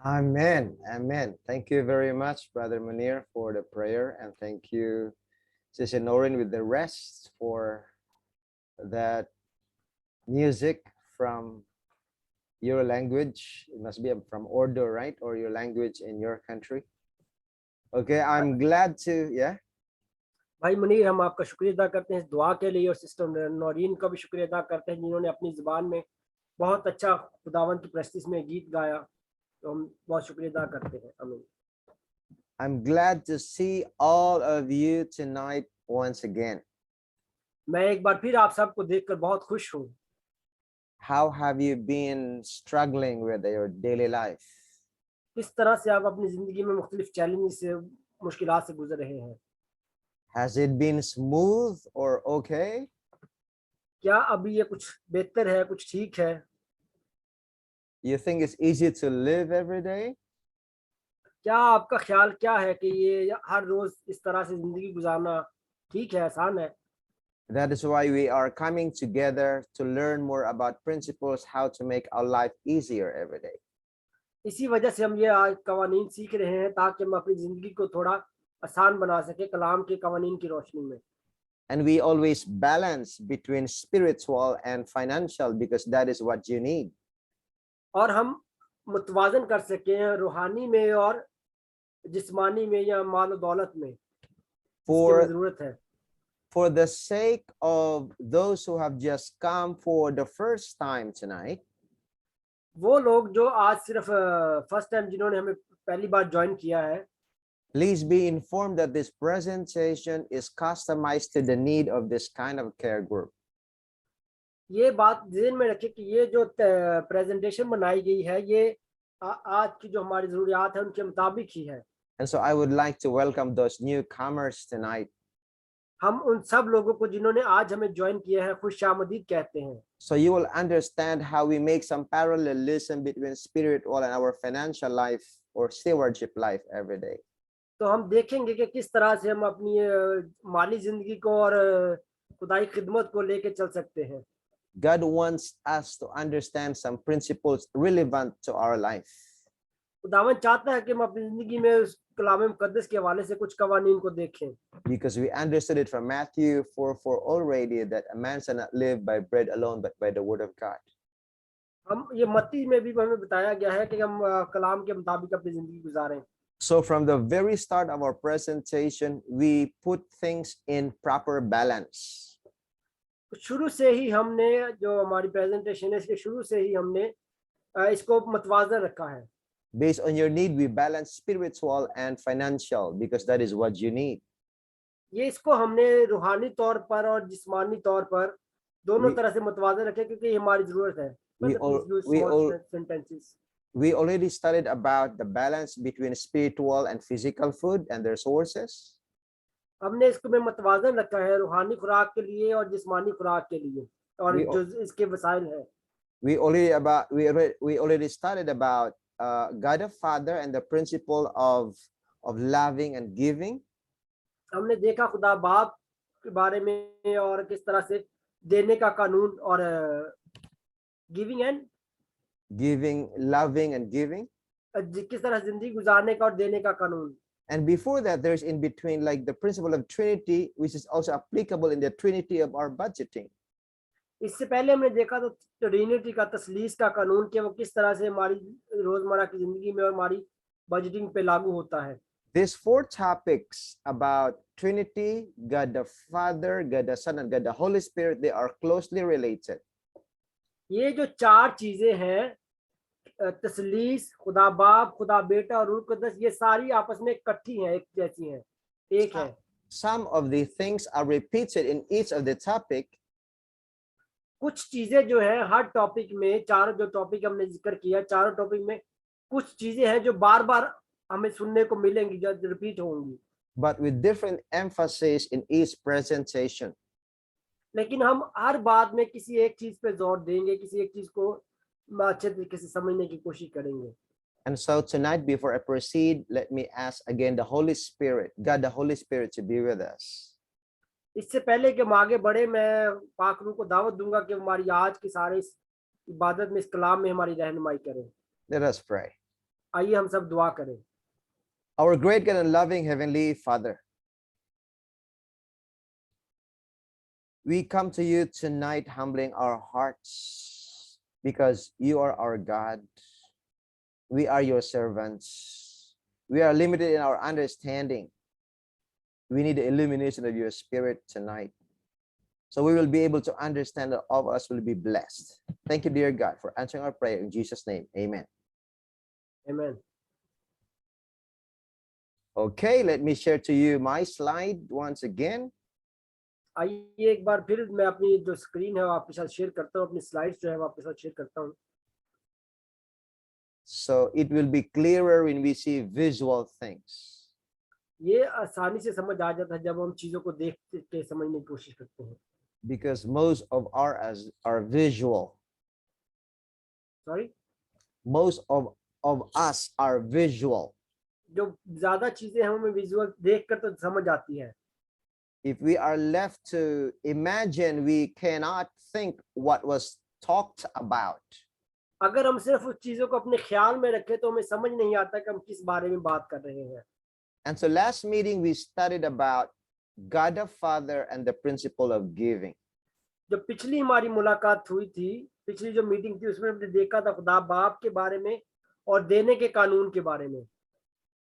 Amen. Amen. Thank you very much, Brother Munir, for the prayer. And thank you, Sister Noreen, with the rest for that music from your language. It must be from Urdu, right? Or your language in your country. Okay, I'm glad to, yeah. भाई मुनीर, हम आपका शुक्रिया अदा करते हैं इस दुआ के लिए, और सिस्टर नौरीन का भी शुक्रिया अदा करते हैं जिन्होंने अपनी ज़ुबान में बहुत अच्छा खुदावंद की प्रस्तुति में गीत गाया। तो हम बहुत शुक्रिया अदा करते हैं। आमीन। I'm glad to see all of you tonight once again. मैं एक बार फिर आप सबको देखकर बहुत खुश हूँ। How have you been struggling with your daily life? किस तरह से आप अपनी जिंदगी में मुख्तलिफ चैलेंज से, मुश्किलात से गुजर रहे हैं? Has it been smooth or okay? क्या अभी ये कुछ बेहतर है, कुछ ठीक है? You think it's easy to live every day? क्या आपका ख्याल क्या है कि ये हर रोज इस तरह से जिंदगी गुजारना ठीक है, आसान है? That is why we are coming together to learn more about principles how to make our life easier every day. इसी वजह से हम ये आज कवानीन सीख रहे हैं ताकि हम अपनी जिंदगी को थोड़ा आसान बना सके कलाम के कवानीन की रोशनी में। And we always balance between spiritual and financial because that is what you need. और हम मुतवाजन कर सके रूहानी में और जिस्मानी में या माल और दौलत में, इसकी जरूरत है। For the sake of those who have just come for the first time tonight, वो लोग जो आज सिर्फ फर्स्ट टाइम जिन्होंने हमें पहली बार ज्वाइन किया है, please be informed that this presentation is customized to the need of this kind of care group. ये बात ध्यान में रखें कि ये जो प्रेजेंटेशन बनाई गई है ये आज की जो हमारी जरूरियात है उनके मुताबिक ही है। And so I would like to welcome those newcomers tonight. हम उन सब लोगों को जिन्होंने आज हमें ज्वाइन किया है खुशामदीद कहते हैं। So you will understand how we make some parallelism between spiritual and our financial life or stewardship life every day. तो हम देखेंगे कि किस तरह से हम अपनी माली जिंदगी को और खुदाई खिदमत को लेके चल सकते हैं। God wants us to understand some principles relevant to our life. खुदावंद चाहता है कि हम अपनी जिंदगी में उस कलाम मुकद्दस के हवाले से कुछ कवानीन को देखें। Because we understood it from Matthew 4:4 already that a man shall not live by bread alone but by the word of God. हम ये मत्ती में भी हमें बताया गया है कि हम कलाम के मुताबिक अपनी जिंदगी गुजारें। So from the very start of our presentation, we put things in proper balance. शुरू से ही हमने जो हमारी प्रेजेंटेशन है इसके शुरू से ही हमने इसको मतवाज़न रखा है। Based on your need, we balance spiritual and financial because that is what you need. ये इसको हमने रूहानी तौर पर और जिस्मानी तौर पर दोनों तरह से मतवाज़न रखे क्योंकि ये हमारी जरूरत है। We already studied about the balance between spiritual and physical food and their sources. हमने इसको में मतवाज़न रखा है रूहानी खुराक के लिए और जिस्मानी खुराक के लिए और जो इसके वसाइल है। We already studied about God the Father and the principle of loving and giving. हमने देखा खुदा बाप के बारे में और किस तरह से देने का कानून और loving and giving. किस तरह जिंदगी गुजारने का और देने का कानून। And before that, there's in between like the principle of Trinity, which is also applicable in the Trinity of our budgeting. इससे पहले हमने देखा तो ट्रिनिटी का तसलीस का कानून कि वो किस तरह से हमारी रोजमर्रा की जिंदगी में और हमारी बजटिंग पे लागू होता है। These four topics about Trinity, God the Father, God the Son, and God the Holy Spirit, they are closely related. ये जो चार चीजें हैं, तसलीस, खुदा बाप, खुदा बेटा और रूह कुद्दस, ये सारी आपस में इकट्ठी हैं, एक जैसी हैं, एक है। Some of the things are repeated in each of the topic. कुछ चीजें जो है हर टॉपिक में, चारों जो टॉपिक हमने जिक्र किया, चारों टॉपिक में कुछ चीजें हैं जो बार बार हमें सुनने को मिलेंगी, जो रिपीट होंगी, but with different emphasis in each presentation. लेकिन हम हर बात में किसी एक चीज पे जोर देंगे, किसी एक चीज को अच्छे तरीके से समझने की कोशिश करेंगे। And so tonight, before I proceed, let me ask again the Holy Spirit, God the Holy Spirit, to be with us. इससे पहले कि हम आगे बढ़े, मैं पाक रूह को दावत दूंगा कि हमारी आज की सारी इबादत में, इस कलाम में हमारी रहनुमाई करें। Let us pray. आइए हम सब दुआ करें। Our great God and loving Heavenly Father, we come to you tonight humbling our hearts because you are our God. We are your servants. We are limited in our understanding. We need the illumination of your Spirit tonight. So we will be able to understand that all of us will be blessed. Thank you, dear God, for answering our prayer. In Jesus' name, amen. आमीन। Okay, let me share to you my slide once again. आइए एक बार फिर मैं अपनी जो screen है वो आपके साथ शेयर करता हूँ, अपनी स्लाइड्स जो है वो आपके साथ शेयर करता हूँ। So it will be clearer when we see visual things. ये आसानी से समझ आ जाता है जब हम चीजों को देख के समझने की कोशिश करते हैं। Because most of ours are visual. Sorry, Most of us are visual. जो ज्यादा चीजें हमें विजुअल देखकर तो समझ आती है। If we are left to imagine, we cannot think what was talked about. अगर हम सिर्फ उस चीजों को अपने ख्याल में रखें तो हमें समझ नहीं आता कि हम किस बारे में बात कर रहे हैं। And so last meeting we studied about God the Father and the principle of giving. जब पिछली हमारी मुलाकात हुई थी, पिछली जो मीटिंग थी उसमें हमने देखा था खुदा बाप के बारे में और देने के कानून के बारे में।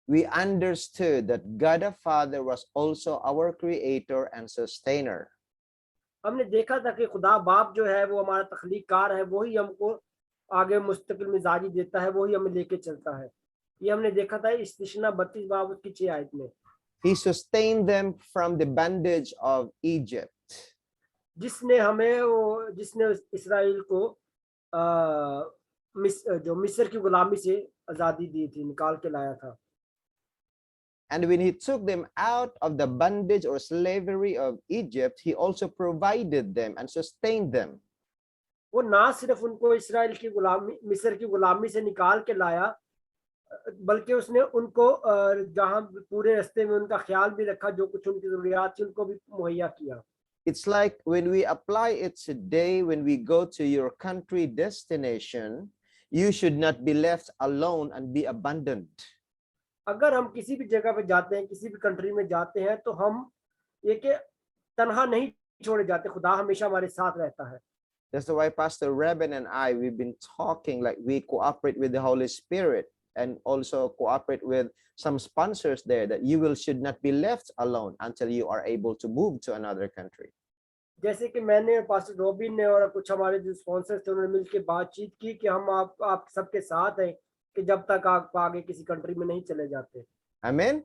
We understood that God the Father was also our creator and sustainer. हमने देखा था कि खुदा बाप जो है वो हमारा तख्लीककार है, वही हमको आगे मुस्तकिल मिजाजी देता है, वही हमें लेके चलता है। ये हमने देखा था इस्तिशना 32 बाब उसकी 6 आयत में। He sustained them from the bondage of Egypt. जिसने इस्राएल को जो मिस्र की गुलामी से आजादी दी थी, निकाल के लाया था। And when he took them out of the bondage or slavery of Egypt, he also provided them and sustained them. वो ना सिर्फ उनको इस्राएल की गुलामी, मिस्र की गुलामी से निकाल के लाया, बल्कि उसने उनको जहां पूरे रास्ते में उनका ख्याल भी रखा, जो कुछ उनकी जरूरियात थी उनको भी मुहैया किया। It's like when we apply it today, when we go to your country destination, you should not be left alone and be abandoned. अगर हम किसी भी जगह पे जाते हैं, किसी भी कंट्री में जाते हैं, तो हम ये कि तन्हा नहीं छोड़े जाते, खुदा हमेशा हमारे साथ रहता है। That's why Pastor Reben and I, we've been talking like we cooperate with the Holy Spirit and also cooperate with some sponsors there, that you should not be left alone until you are able to move to another country. जैसे कि मैंने pastor robin ने और कुछ हमारे जो sponsors थे उन्होंने मिलकर बातचीत की कि हम आप सबके साथ हैं कि जब तक आप आगे किसी कंट्री में नहीं चले जाते। Amen.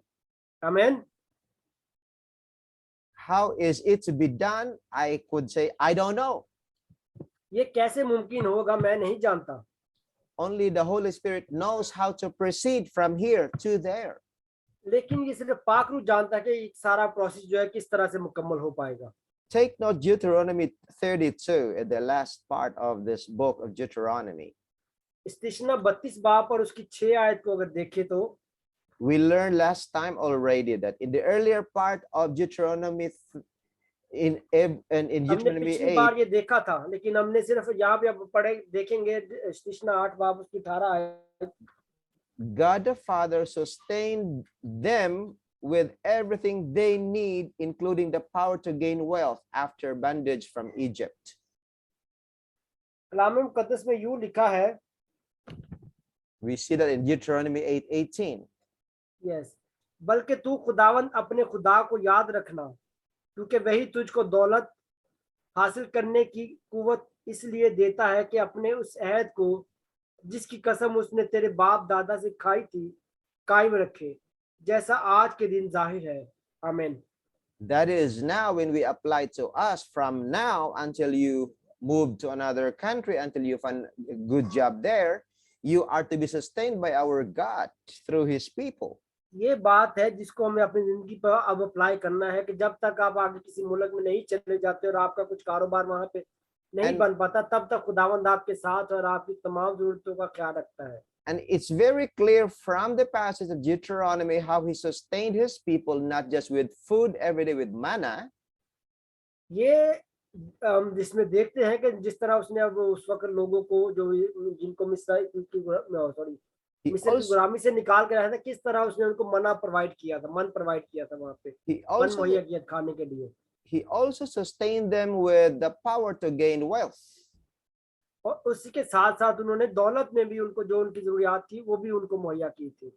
आमीन। How is it to be done? I could say, I don't know. ये कैसे मुमकिन होगा, मैं नहीं जानता। Only the Holy Spirit knows how to proceed from here to there. लेकिन ये सिर्फ पाक रूह जानता है कि सारा प्रोसेस जो है किस तरह से मुकम्मल हो पाएगा। Take note Deuteronomy 32 at the last part of this book of Deuteronomy. इस्तिशना 32 बाब पर उसकी 6 आयत को अगर देखें तो we learned last time already that in the earlier part of Deuteronomy in हमने Deuteronomy पिछली 8, बार ये देखा था, लेकिन हमने सिर्फ यहाँ पे अब पढ़े देखेंगे इस्तिशना 8 बाब उसकी 18 आयत। God the Father sustained them with everything they need, including the power to gain wealth after bondage from Egypt. कलाम मुकद्दस में यूं लिखा है, We see that in Deuteronomy 8:18. Yes, बल्कि तू खुदावंद अपने खुदा को याद रखना, क्योंकि वही तुझको दौलत हासिल करने की कुव्वत इसलिए देता है कि अपने उस अहद को जिसकी कसम उसने तेरे बाप दादा से खाई थी कायम रखे, जैसा आज के दिन जाहिर है। आमीन। That is now when we apply to us, from now until you move to another country, until you find a good job there, you are to be sustained by our God through his people. ये बात है जिसको हमें अपनी जिंदगी पर अब apply करना है कि जब तक आप आगे किसी मुल्क में नहीं चले जाते और आपका कुछ कारोबार वहां पे नहीं बन पाता, तब तक खुदावंद आपके साथ और आपकी तमाम जरूरतों का ख्याल रखता है। And it's very clear from the passage of Deuteronomy how he sustained his people, not just with food every day with manna. ये जिसमें देखते हैं कि जिस तरह उसने अब उस वक्त लोगों को जो जिनको He मिस्र की also गुलामी से निकाल के लाया था, किस तरह उसने उनको मना प्रोवाइड किया था, मन प्रोवाइड किया था वहां पे, he मन मुहैया also किया खाने के लिए। he also sustained them with the power to gain wealth. और उसी के साथ साथ उन्होंने दौलत में भी उनको जो उनकी जरूरियात थी वो भी उनको मुहैया की थी।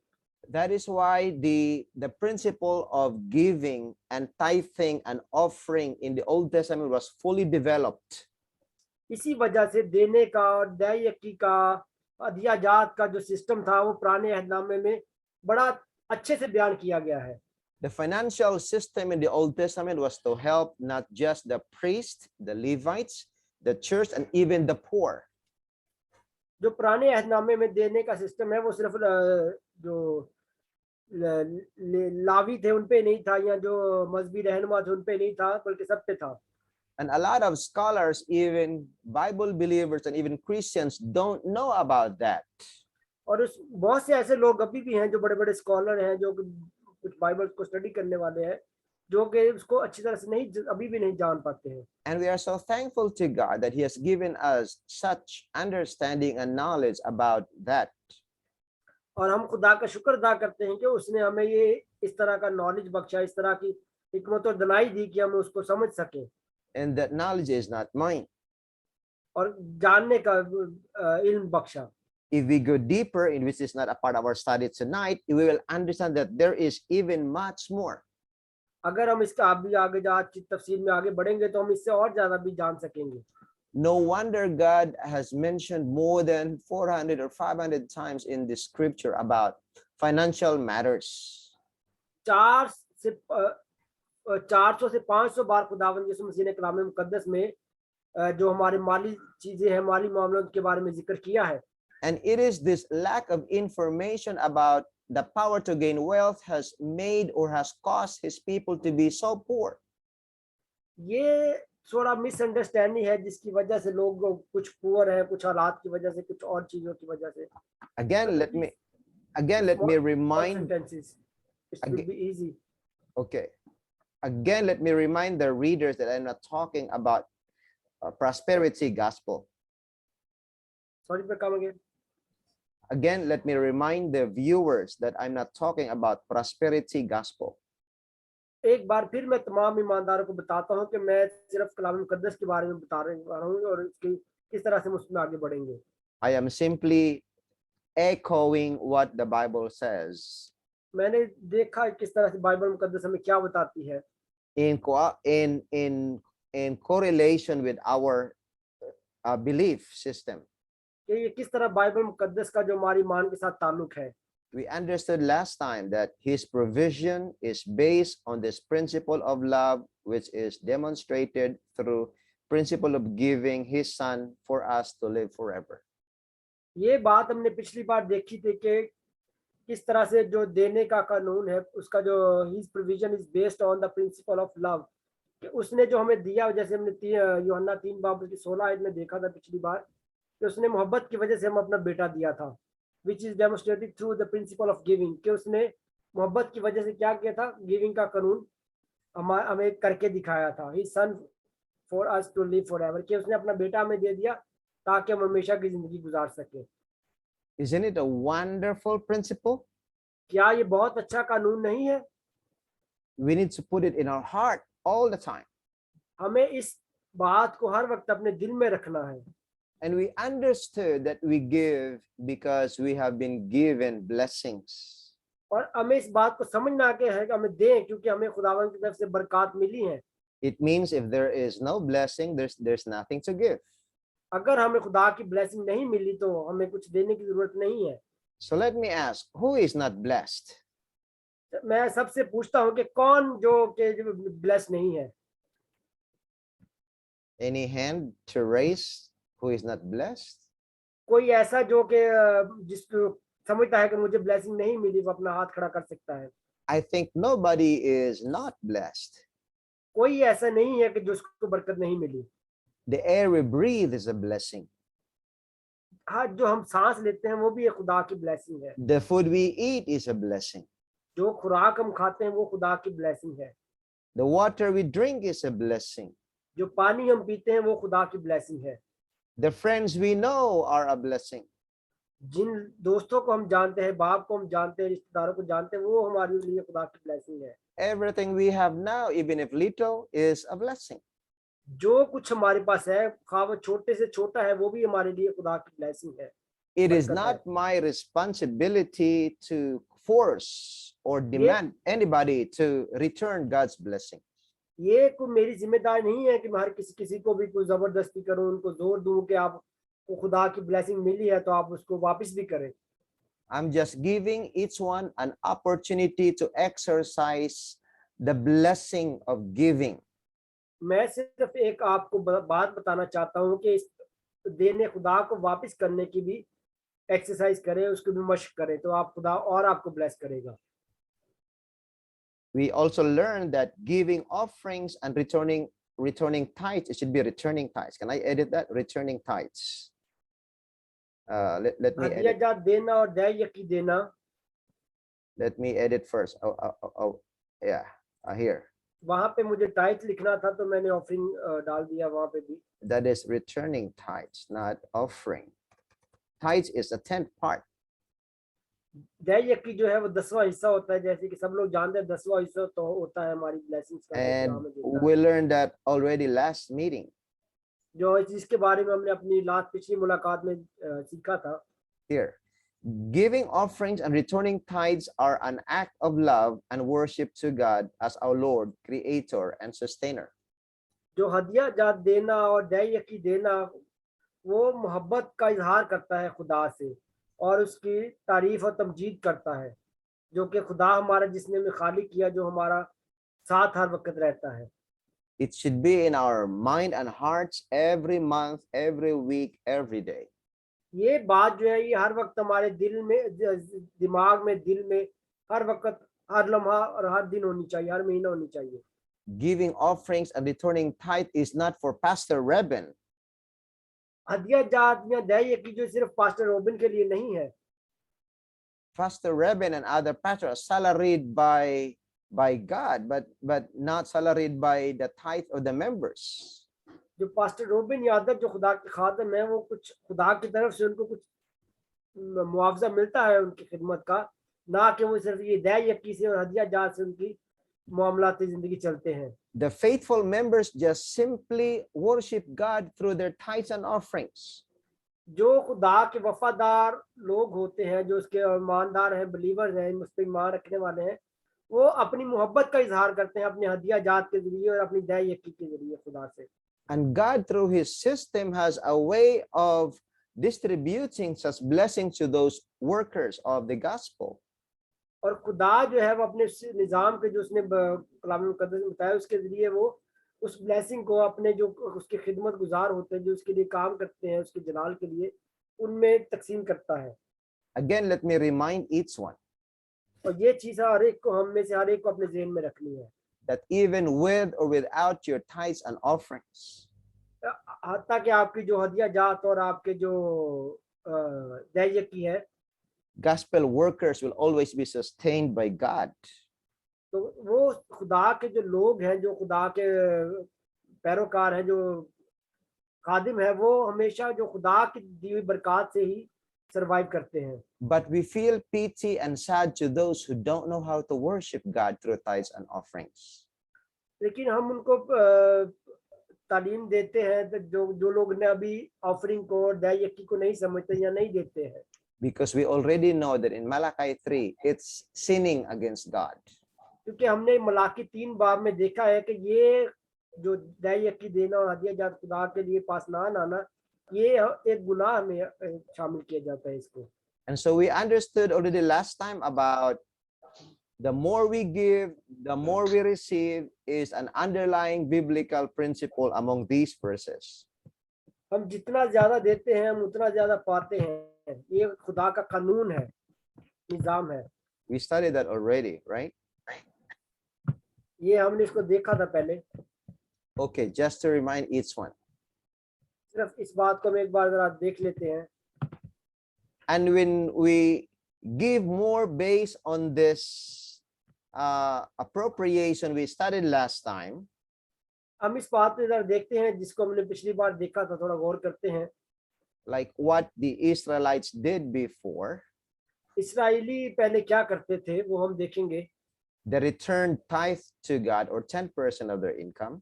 That is why the principle of giving and tithing and offering in the Old Testament was fully developed. इसी वजह से देने का और दया यकी का, अधिया जात का जो सिस्टम था वो पुराने अहदनामे में बड़ा अच्छे से बयान किया गया है। The financial system in the Old Testament was to help not just the priests, the Levites, the church, and even the poor. जो पुराने अहदनामे में देने का सिस्टम है वो सिर्फ जो लावी थे उन पे नहीं था, या जो मजहबी रहनुमा थे उन पे नहीं था, बल्कि सब पे था। And a lot of scholars, even Bible believers and even Christians, don't know about that. और उस बहुत से ऐसे लोग अभी भी हैं जो बड़े बड़े स्कॉलर हैं, जो कुछ बाइबल को स्टडी करने वाले हैं, जो कि उसको अच्छी तरह से नहीं अभी भी नहीं जान पाते हैं। And we are so thankful to God that He has given us such understanding and knowledge about that. और हम खुदा का शुक्र अदा करते हैं कि उसने हमें ये इस तरह का नॉलेज बख्शा, इस तरह की हिकमत और दनाई दी कि हम उसको समझ सकें। And that knowledge is not mine. और जानने का इल्म बख्शा। If we go deeper, in which is not a part of our study tonight, we will understand that there is even much more. अगर हम इसका अभी आगे तफसील में आगे बढ़ेंगे तो हम इससे और ज्यादा भी जान सकेंगे। No wonder God has mentioned more than 400 or 500 times in the scripture about financial matters. 400 से 500 बार खुदावंद यीशु मसीह ने कलाम मुकद्दस में जो हमारे माली चीजें हैं, माली मामलों के बारे में जिक्र किया है। And it is this lack of information about the power to gain wealth has made or has caused his people to be so poor. ये थोड़ा मिसअंडरस्टैंडिंग है जिसकी वजह से लोग कुछ पुअर हैं, कुछ हालात की वजह से, कुछ और चीजों की वजह से। Again, let me remind. Sentences. It will be easy. Okay. Again, let me remind the readers that I'm not talking about prosperity gospel. Sorry, come again. Again, let me remind the viewers that I'm not talking about prosperity gospel. एक बार फिर मैं तमाम ईमानदारों को बताता हूं कि मैं सिर्फ कलाम मुकद्दस के बारे में बता रहा हूं और इसकी किस तरह से हम उसमें आगे बढ़ेंगे। I am simply echoing what the Bible says. मैंने देखा किस तरह से बाइबल मुकद्दस हमें क्या बताती है। In correlation with our belief system. कि ये किस तरह बाइबल मुकद्दस का जो हमारी ईमान के साथ ताल्लुक है। We understood last time that his provision is based on this principle of love, which is demonstrated through principle of giving his son for us to live forever. ये बात हमने पिछली बार देखी थी कि किस तरह से जो देने का कानून है उसका जो his provision is based on the principle of love, कि उसने जो हमें दिया, जैसे हमने यूहन्ना 3 बाब की 16 आयत में देखा था पिछली बार, कि उसने मोहब्बत की वजह से हम अपना बेटा दिया था, which is demonstrated through the principle of giving, कि उसने मोहब्बत की वजह से क्या किया था, गिविंग का कानून हमें करके दिखाया था। His son for us to live forever, कि उसने अपना बेटा हमें दे दिया ताकि हम हमेशा की जिंदगी गुजार सके। Isn't it a wonderful principle? क्या ये बहुत अच्छा कानून नहीं है? We need to put it in our heart all the time. हमें इस बात को हर वक्त अपने दिल में रखना है। And we understood that we give because we have been given blessings. और हमें इस बात को समझना है कि हमें दें क्योंकि हमें खुदावंद की तरफ से बरकत मिली है। It means if there is no blessing, there's nothing to give. अगर हमें खुदा की ब्लेसिंग नहीं मिली तो हमें कुछ देने की जरूरत नहीं है। So let me ask, who is not blessed? मैं सबसे पूछता हूँ कि कौन जो ब्लेस नहीं है? Any hand to raise who is not blessed? कोई ऐसा जो कि जिसको समझता है कि मुझे ब्लेसिंग नहीं मिली, वो अपना हाथ खड़ा कर सकता है। I think nobody is not blessed. कोई ऐसा नहीं है कि जिसको बरकत नहीं मिली। The air we breathe is a blessing. हाँ, जो हम सांस लेते हैं वो भी एक खुदा की ब्लेसिंग है। The food we eat is a blessing. जो खुराक हम खाते हैं वो खुदा की ब्लेसिंग है। The water we drink is a blessing. जो पानी हम पीते हैं वो खुदा की ब्लेसिंग है। The friends we know are a blessing. जिन दोस्तों को हम जानते हैं, बाप को हम जानते हैं, रिश्तेदारों को जानते हैं, वो हमारे लिए खुदा की ब्लेसिंग है। Everything we have now, even if little, is a blessing. जो कुछ हमारे पास है, खा वो छोटे से छोटा है, वो भी हमारे लिए खुदा की ब्लेसिंग है, It is बरकत है। not my responsibility to force or ये demand anybody to return God's blessing. ये कोई मेरी जिम्मेदारी नहीं है कि मैं हर किसी को भी कोई जबरदस्ती करूं, उनको जोर दूं कि आपको खुदा की ब्लेसिंग मिली है तो आप उसको वापस भी करें। I'm just giving each one an opportunity to exercise the blessing of giving. मैं सिर्फ एक आपको बात बताना चाहता हूं कि इस देने खुदा को वापस करने की भी एक्सरसाइज करें, उसको भी मशक करें, तो आप खुदा और आपको ब्लेस करेगा। We also learn that giving offerings and returning tithes, it should be returning tithes. Can I edit that? Returning tithes. Let me Hadiya edit. जात देना और दया यकी देना, Let me edit first. Yeah, here. वहां पे मुझे tight लिखना था तो मैंने ऑफरिंग डाल दिया वहां पे भी। That is returning tithes, not offering. Tithes is a 10th part. दया यकी जो है वो 10वां हिस्सा होता है, जैसे कि सब लोग जानते हैं 10वां हिस्सा तो होता है हमारी ब्लेसिंग्स का, जो खुदा And हमें देता है। we learned that already last meeting. जो जिसके बारे में हमने अपनी लास्ट पिछली मुलाकात में सीखा था। Here, giving offerings and returning tithes are an act of love and worship to God as our Lord, Creator, and Sustainer. जो हदिया जात देना और दया यकी देना, वो मोहब्बत का इजहार करता है खुदा से और उसकी तारीफ और तमजीद करता है, जो कि खुदा हमारा जिसने हमें खालिक किया, जो हमारा साथ हर वक्त रहता है। It should be in our mind and hearts every month, every week, every day. ये बात जो है ये हर वक्त हमारे दिल में, दिमाग में, दिल में, हर वक्त, हर लम्हा और हर दिन होनी चाहिए, हर महीना होनी चाहिए। Giving offerings and returning tithe is not for Pastor Reben. हदिया जात या दया यकी जो सिर्फ पास्टर रोबिन के लिए नहीं है। Pastor Reben and other pastors are salaried by God, but not salaried by the tithe of the members. जो पास्टर रोबिन या अदर जो खुदा के खादम है, वो कुछ खुदा की तरफ से उनको कुछ मुआवजा मिलता है उनकी खिदमत का, ना कि वो सिर्फ ये दया यकी से और हदिया जात से उनकी मामलाती जिंदगी चलते हैं। The faithful members just simply worship God through their tithes and offerings. जो खुदा के वफादार लोग होते हैं, जो उसके ईमानदार हैं, बिलीवर्स हैं, उस पर ईमान रखने वाले हैं, वो अपनी मोहब्बत का इजहार करते हैं अपने हदिया जात के जरिए और अपनी दया यकी के जरिए खुदा से। And God, through His system, has a way of distributing such blessings to those workers of the gospel. और खुदा जो है वो अपने निजाम के जो उसने कलाम मुकद्दस में बताया, उसके जरिए वो उस ब्लेसिंग को अपने जो उसके खिदमत गुजार होते हैं, जो उसके लिए काम करते हैं, उसके जलाल के लिए, उनमें तकसीम करता है। Again, let me remind each one और ये चीज हर एक को, हम में से हर एक को अपने ज़हन में रखनी है that even with or without your tithes and offerings, हत्ता कि आपकी जो हदिया जात और आपके जो दया की है, gospel workers will always be sustained by God. तो वो खुदा के जो लोग हैं, जो खुदा के पैरोकार हैं, जो खादिम है, वो हमेशा जो खुदा की दी हुई बरकत से ही सरवाइव करते हैं। But we feel pity and sad to those who don't know how to worship God through tithes and offerings. लेकिन हम उनको तालीम देते हैं, तो जो लोग ने अभी ऑफरिंग को और दया यकी को नहीं समझते या नहीं देते हैं, Because we already know that in Malachi 3, it's sinning against God. क्योंकि हमने मलाकी 3 बाब में देखा है कि ये जो दया यकी देना और हदिया जात खुदा के लिए पास ना आना, ये एक गुनाह में शामिल किया जाता है इसको। And so we understood already last time about the more we give, the more we receive is an underlying biblical principle among these verses. हम जितना ज्यादा देते हैं, हम उतना ज्यादा पाते हैं, ये खुदा का कानून है, निजाम है। We studied that already, right? ये हमने इसको देखा था पहले। Okay, just to remind each one. सिर्फ इस बात को हम एक बार जरा देख लेते हैं। And when we give more based on this appropriation we studied last time, हम इस बात पे जरा देखते हैं जिसको हमने पिछली बार देखा था, थोड़ा गौर करते हैं। like what the Israelites did before. Israeli पहले क्या करते थे वो हम देखेंगे। They returned tithe to God, or 10% of their income.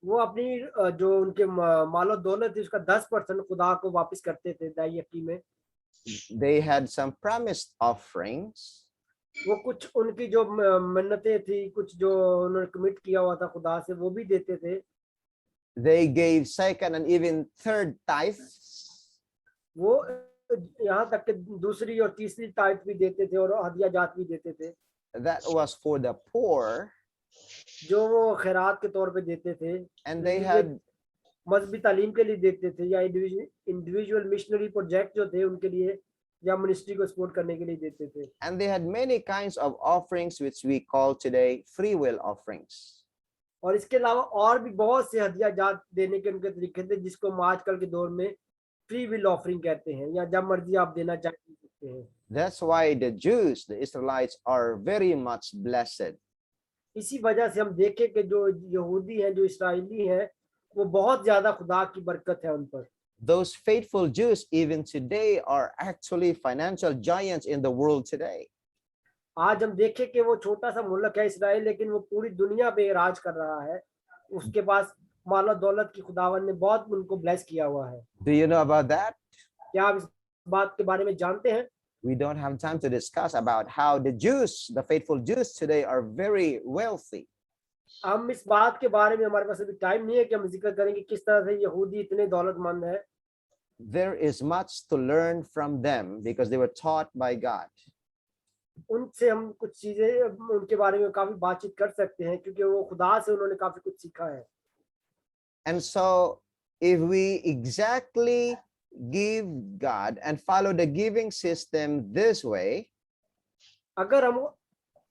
वो अपनी जो उनके मालो दौलत थी उसका 10% खुदा को वापस करते थे दाई यकी में। They had some promised offerings. वो कुछ उनकी जो मन्नतें थी, कुछ जो उन्होंने कमिट किया हुआ था खुदा से, वो भी देते थे। They gave second and even third tithes. वो यहाँ तक कि दूसरी और तीसरी ताइथ भी देते थे और हदिया जात भी देते थे, That was for the poor. जो वो खैरात के तौर पे देते थे। And they ये had मजहबी तालीम के लिए देते थे, या इंडिविजुअल मिशनरी प्रोजेक्ट जो थे उनके लिए, या मिनिस्ट्री को सपोर्ट करने के लिए देते थे। and they had many kinds of offerings which we call today free will offerings. और इसके अलावा और भी बहुत से हदिया जात देने के उनके तरीके थे, जिसको हम आजकल के दौर में फ्री विल ऑफरिंग कहते हैं, या जब मर्जी आप देना चाह सकते हैं। That's why the Jews, the Israelites, are very much blessed. इसी वजह से हम देखें कि जो यहूदी हैं, जो इस्राएली हैं, वो बहुत ज्यादा खुदा की बरकत है उन पर। Those faithful Jews even today are actually financial giants in the world today. आज हम देखें कि वो छोटा सा मुल्क है इसराइल, लेकिन वो पूरी दुनिया पे राज कर रहा है। उसके पास मालो दौलत की खुदावन ने बहुत उनको ब्लेस किया हुआ है। Do you know about that? क्या आप इस बात के बारे में जानते हैं? We don't have time to discuss about how the Jews, the faithful Jews today, are very wealthy. हम इस बात के बारे में, हमारे पास अभी टाइम नहीं है कि हम जिक्र करें कि किस तरह से यहूदी इतने दौलतमंद है। There is much to learn from them because they were taught by God. उनसे हम कुछ चीजें उनके बारे में काफी बातचीत कर सकते हैं, क्योंकि वो खुदा से उन्होंने काफी कुछ सीखा है। And so if we exactly give God and follow the giving system this way, अगर हम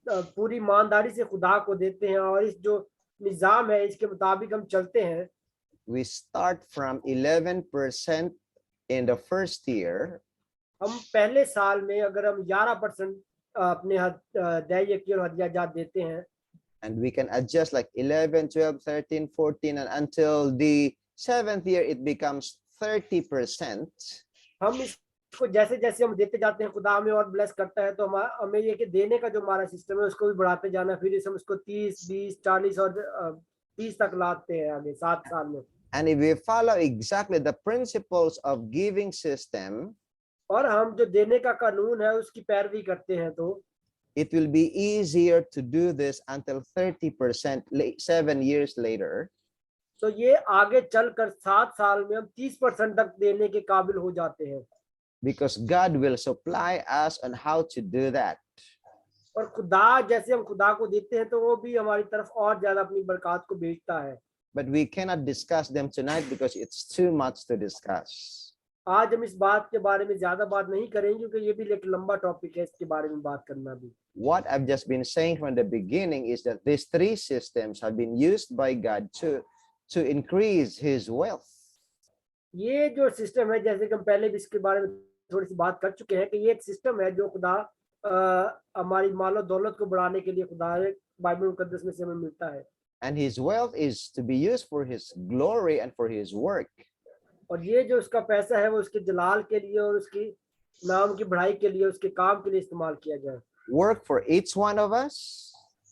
पूरी ईमानदारी से खुदा को देते हैं और इस जो निजाम है इसके मुताबिक हम चलते हैं, we start from 11% in the first year. हम पहले साल में अगर हम 11% अपने दया यकी और हदिया जात देते हैं, And we can adjust like 11, 12, 13, 14, and until the 7th year, it becomes 30%. हम इसको जैसे जैसे हम देते जाते हैं खुदा हमें और ब्लेस करता है, तो हमें ये कि देने का जो हमारा सिस्टम है उसको भी बढ़ाते जाना। फिर इसे हम उसको 30, 20, 40 और 30 तक लाते हैं आगे 7 साल में। And if we follow exactly the principles of giving system, और हम जो देने का कानून है उसकी पैरवी करते हैं, तो it will be easier to do this until 30% 7 years later. तो ये आगे चलकर 7 साल में हम 30% तक देने के काबिल हो जाते हैं, Because God will supply us on how to do that. और खुदा जैसे हम खुदा को देते हैं तो वो भी हमारी तरफ और ज्यादा अपनी बरकत को भेजता है। But we cannot discuss them tonight because it's too much to discuss. आज हम इस बात के बारे में ज्यादा बात नहीं करेंगे, क्योंकि ये भी एक लंबा टॉपिक है, इसके बारे में बात करना भी। What I've just been saying from the beginning is that these three systems have been used by God to increase his wealth. ये जो सिस्टम है, जैसे कि हम पहले भी इसके बारे में थोड़ी सी बात कर चुके हैं, कि ये एक सिस्टम है जो खुदा हमारी मालो दौलत को बढ़ाने के लिए खुदा बाइबल मुकद्दस में से हमें मिलता है। And his wealth is to be used for his glory and for his work. और ये जो उसका पैसा है वो उसके जलाल के लिए और उसकी नाम की बढ़ाई के लिए, उसके काम के लिए इस्तेमाल किया जाए। Work for each one of us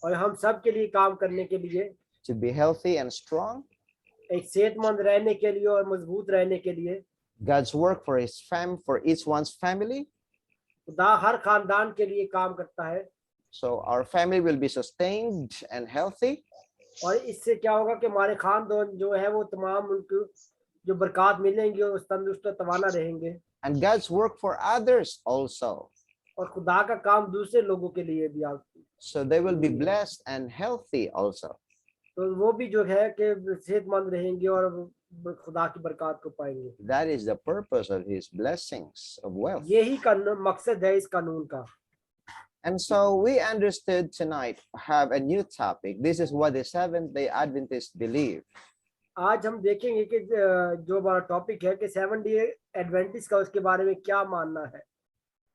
और हम सब के लिए काम करने के लिए, to be healthy and strong. एक सेहतमंद रहने के लिए और मजबूत रहने के लिए। God's work for for each one's family. खुदा हर खानदान के लिए काम करता है। So our family will be sustained and healthy. और इससे क्या होगा कि हमारे खानदान जो है वो तमाम उनको जो बरकत मिलेंगी और तंदुरुस्त तवाना रहेंगे। And God's work for others also. और खुदा का काम दूसरे लोगों के लिए भी So they will be blessed and healthy also. तो वो भी जो है कि सेहतमंद रहेंगे और खुदा की बरकत को पाएंगे। That is the purpose of his blessings of wealth. यही मकसद है इस कानून का। And so we understood tonight have a new topic. This is what the Seventh-day Adventists believe. आज हम देखेंगे कि जो हमारा टॉपिक है कि 7 डे एडवेंटिस्ट का उसके बारे में क्या मानना है।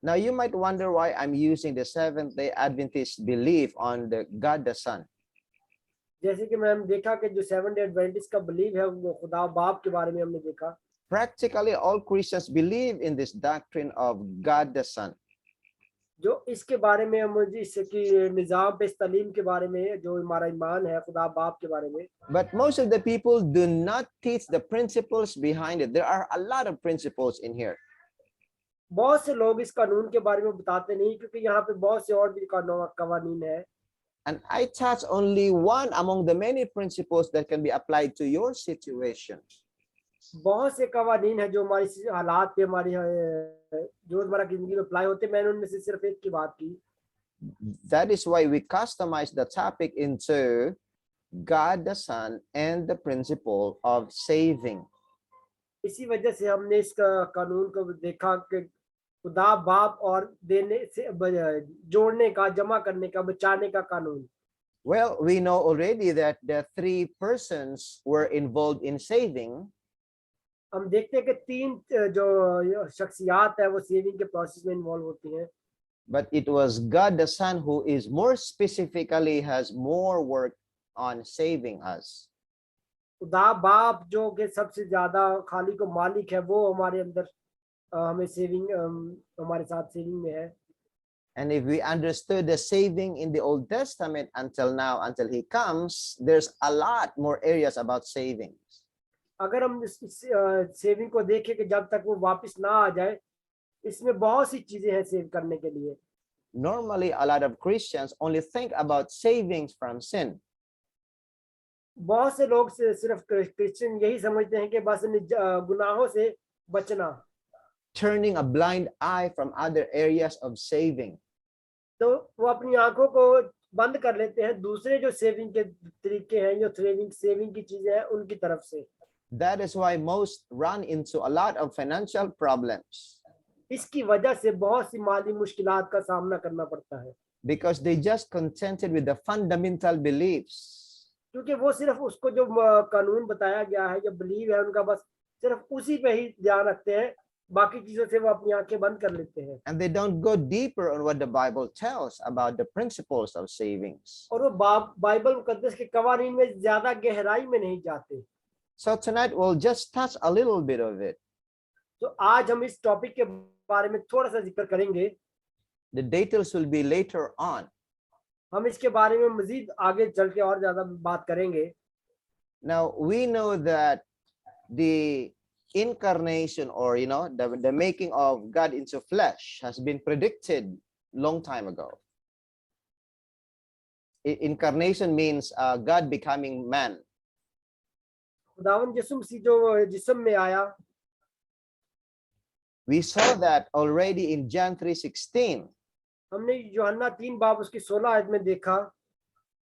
Now you might wonder why I'm using the Seventh-day Adventist belief on the God the Son. जैसे कि मैंने देखा कि जो 7 डे एडवेंटिस्ट का बिलीव है वो खुदा बाप के बारे में हमने देखा। Practically all Christians believe in this doctrine of God the Son. जो इसके बारे में मुझे इसकी निज़ाम पे इस तालीम के बारे में जो हमारा ईमान है खुदा बाप के बारे में, But most of the people do not teach the principles behind it. There are a lot of principles in here. बहुत से लोग इस कानून के बारे में बताते नहीं, क्योंकि यहाँ पे बहुत से और भी कवानीन है। And I touch only one among the many principles that can be applied to your situation. बहुत से कवानीन है जो हमारी हालात पे हमारी जो हमारा जिंदगी में अप्लाई होते हैं। मैंने उनमें से सिर्फ एक की बात की। That is why we customize the topic into God the Son and the principle of saving. इसी वजह से हमने इस कानून को देखा कि खुदा बाप और देने से जोड़ने का, जमा करने का, बचाने का कानून। Well, we know already that the three persons were involved in saving. हम देखते हैं कि तीन जो शख्सियात है वो सेविंग के प्रोसेस में इन्वॉल्व होती हैं। But it was God the Son who is more specifically has more work on saving us. खुदा बाप जो कि सबसे ज्यादा खाली को मालिक है, वो हमारे अंदर हमें सेविंग हमारे साथ सेविंग में है। And if we understood the saving in the Old Testament until now, until he comes, there's a lot more areas about savings. अगर हम इस सेविंग को देखें कि जब तक वो वापस ना आ जाए, इसमें बहुत सी चीजें हैं सेव करने के लिए। Normally, a lot of Christians only think about savings from sin. बहुत से लोग सिर्फ क्रिश्चियन यही समझते हैं कि बस गुनाहों से बचना, turning a blind eye from other areas of saving. तो वो अपनी आंखों को बंद कर लेते हैं दूसरे जो सेविंग के तरीके हैं, जो सेविंग की चीजें हैं उनकी तरफ से। That is why most run into a lot of financial problems. इसकी वजह से बहुत सी माली मुश्किलात का सामना करना पड़ता है, Because they just contented with the fundamental beliefs. क्योंकि वो सिर्फ उसको जो कानून बताया गया है, जो बिलीव है उनका, बस सिर्फ उसी पे ही ध्यान रखते हैं, बाकी चीजों से वो अपनी आंखें बंद कर लेते हैं। And they don't go deeper on what the Bible tells about the principles of savings. और वो बाइबल मुकद्दस के कवानीन में ज्यादा गहराई में नहीं जाते। So tonight we'll just touch a little bit of it. तो आज हम इस टॉपिक के बारे में थोड़ा सा जिक्र करेंगे। The details will be later on. हम इसके बारे में मजीद आगे चल के और ज्यादा बात करेंगे। Now we know that the incarnation, or the making of God into flesh, has been predicted long time ago. Incarnation means God becoming man. खुदावन यीशु मसीह जो जिस्म में आया, we saw that already in John 3:16. हमने यूहन्ना 3 बाब उसकी 16 आयत में देखा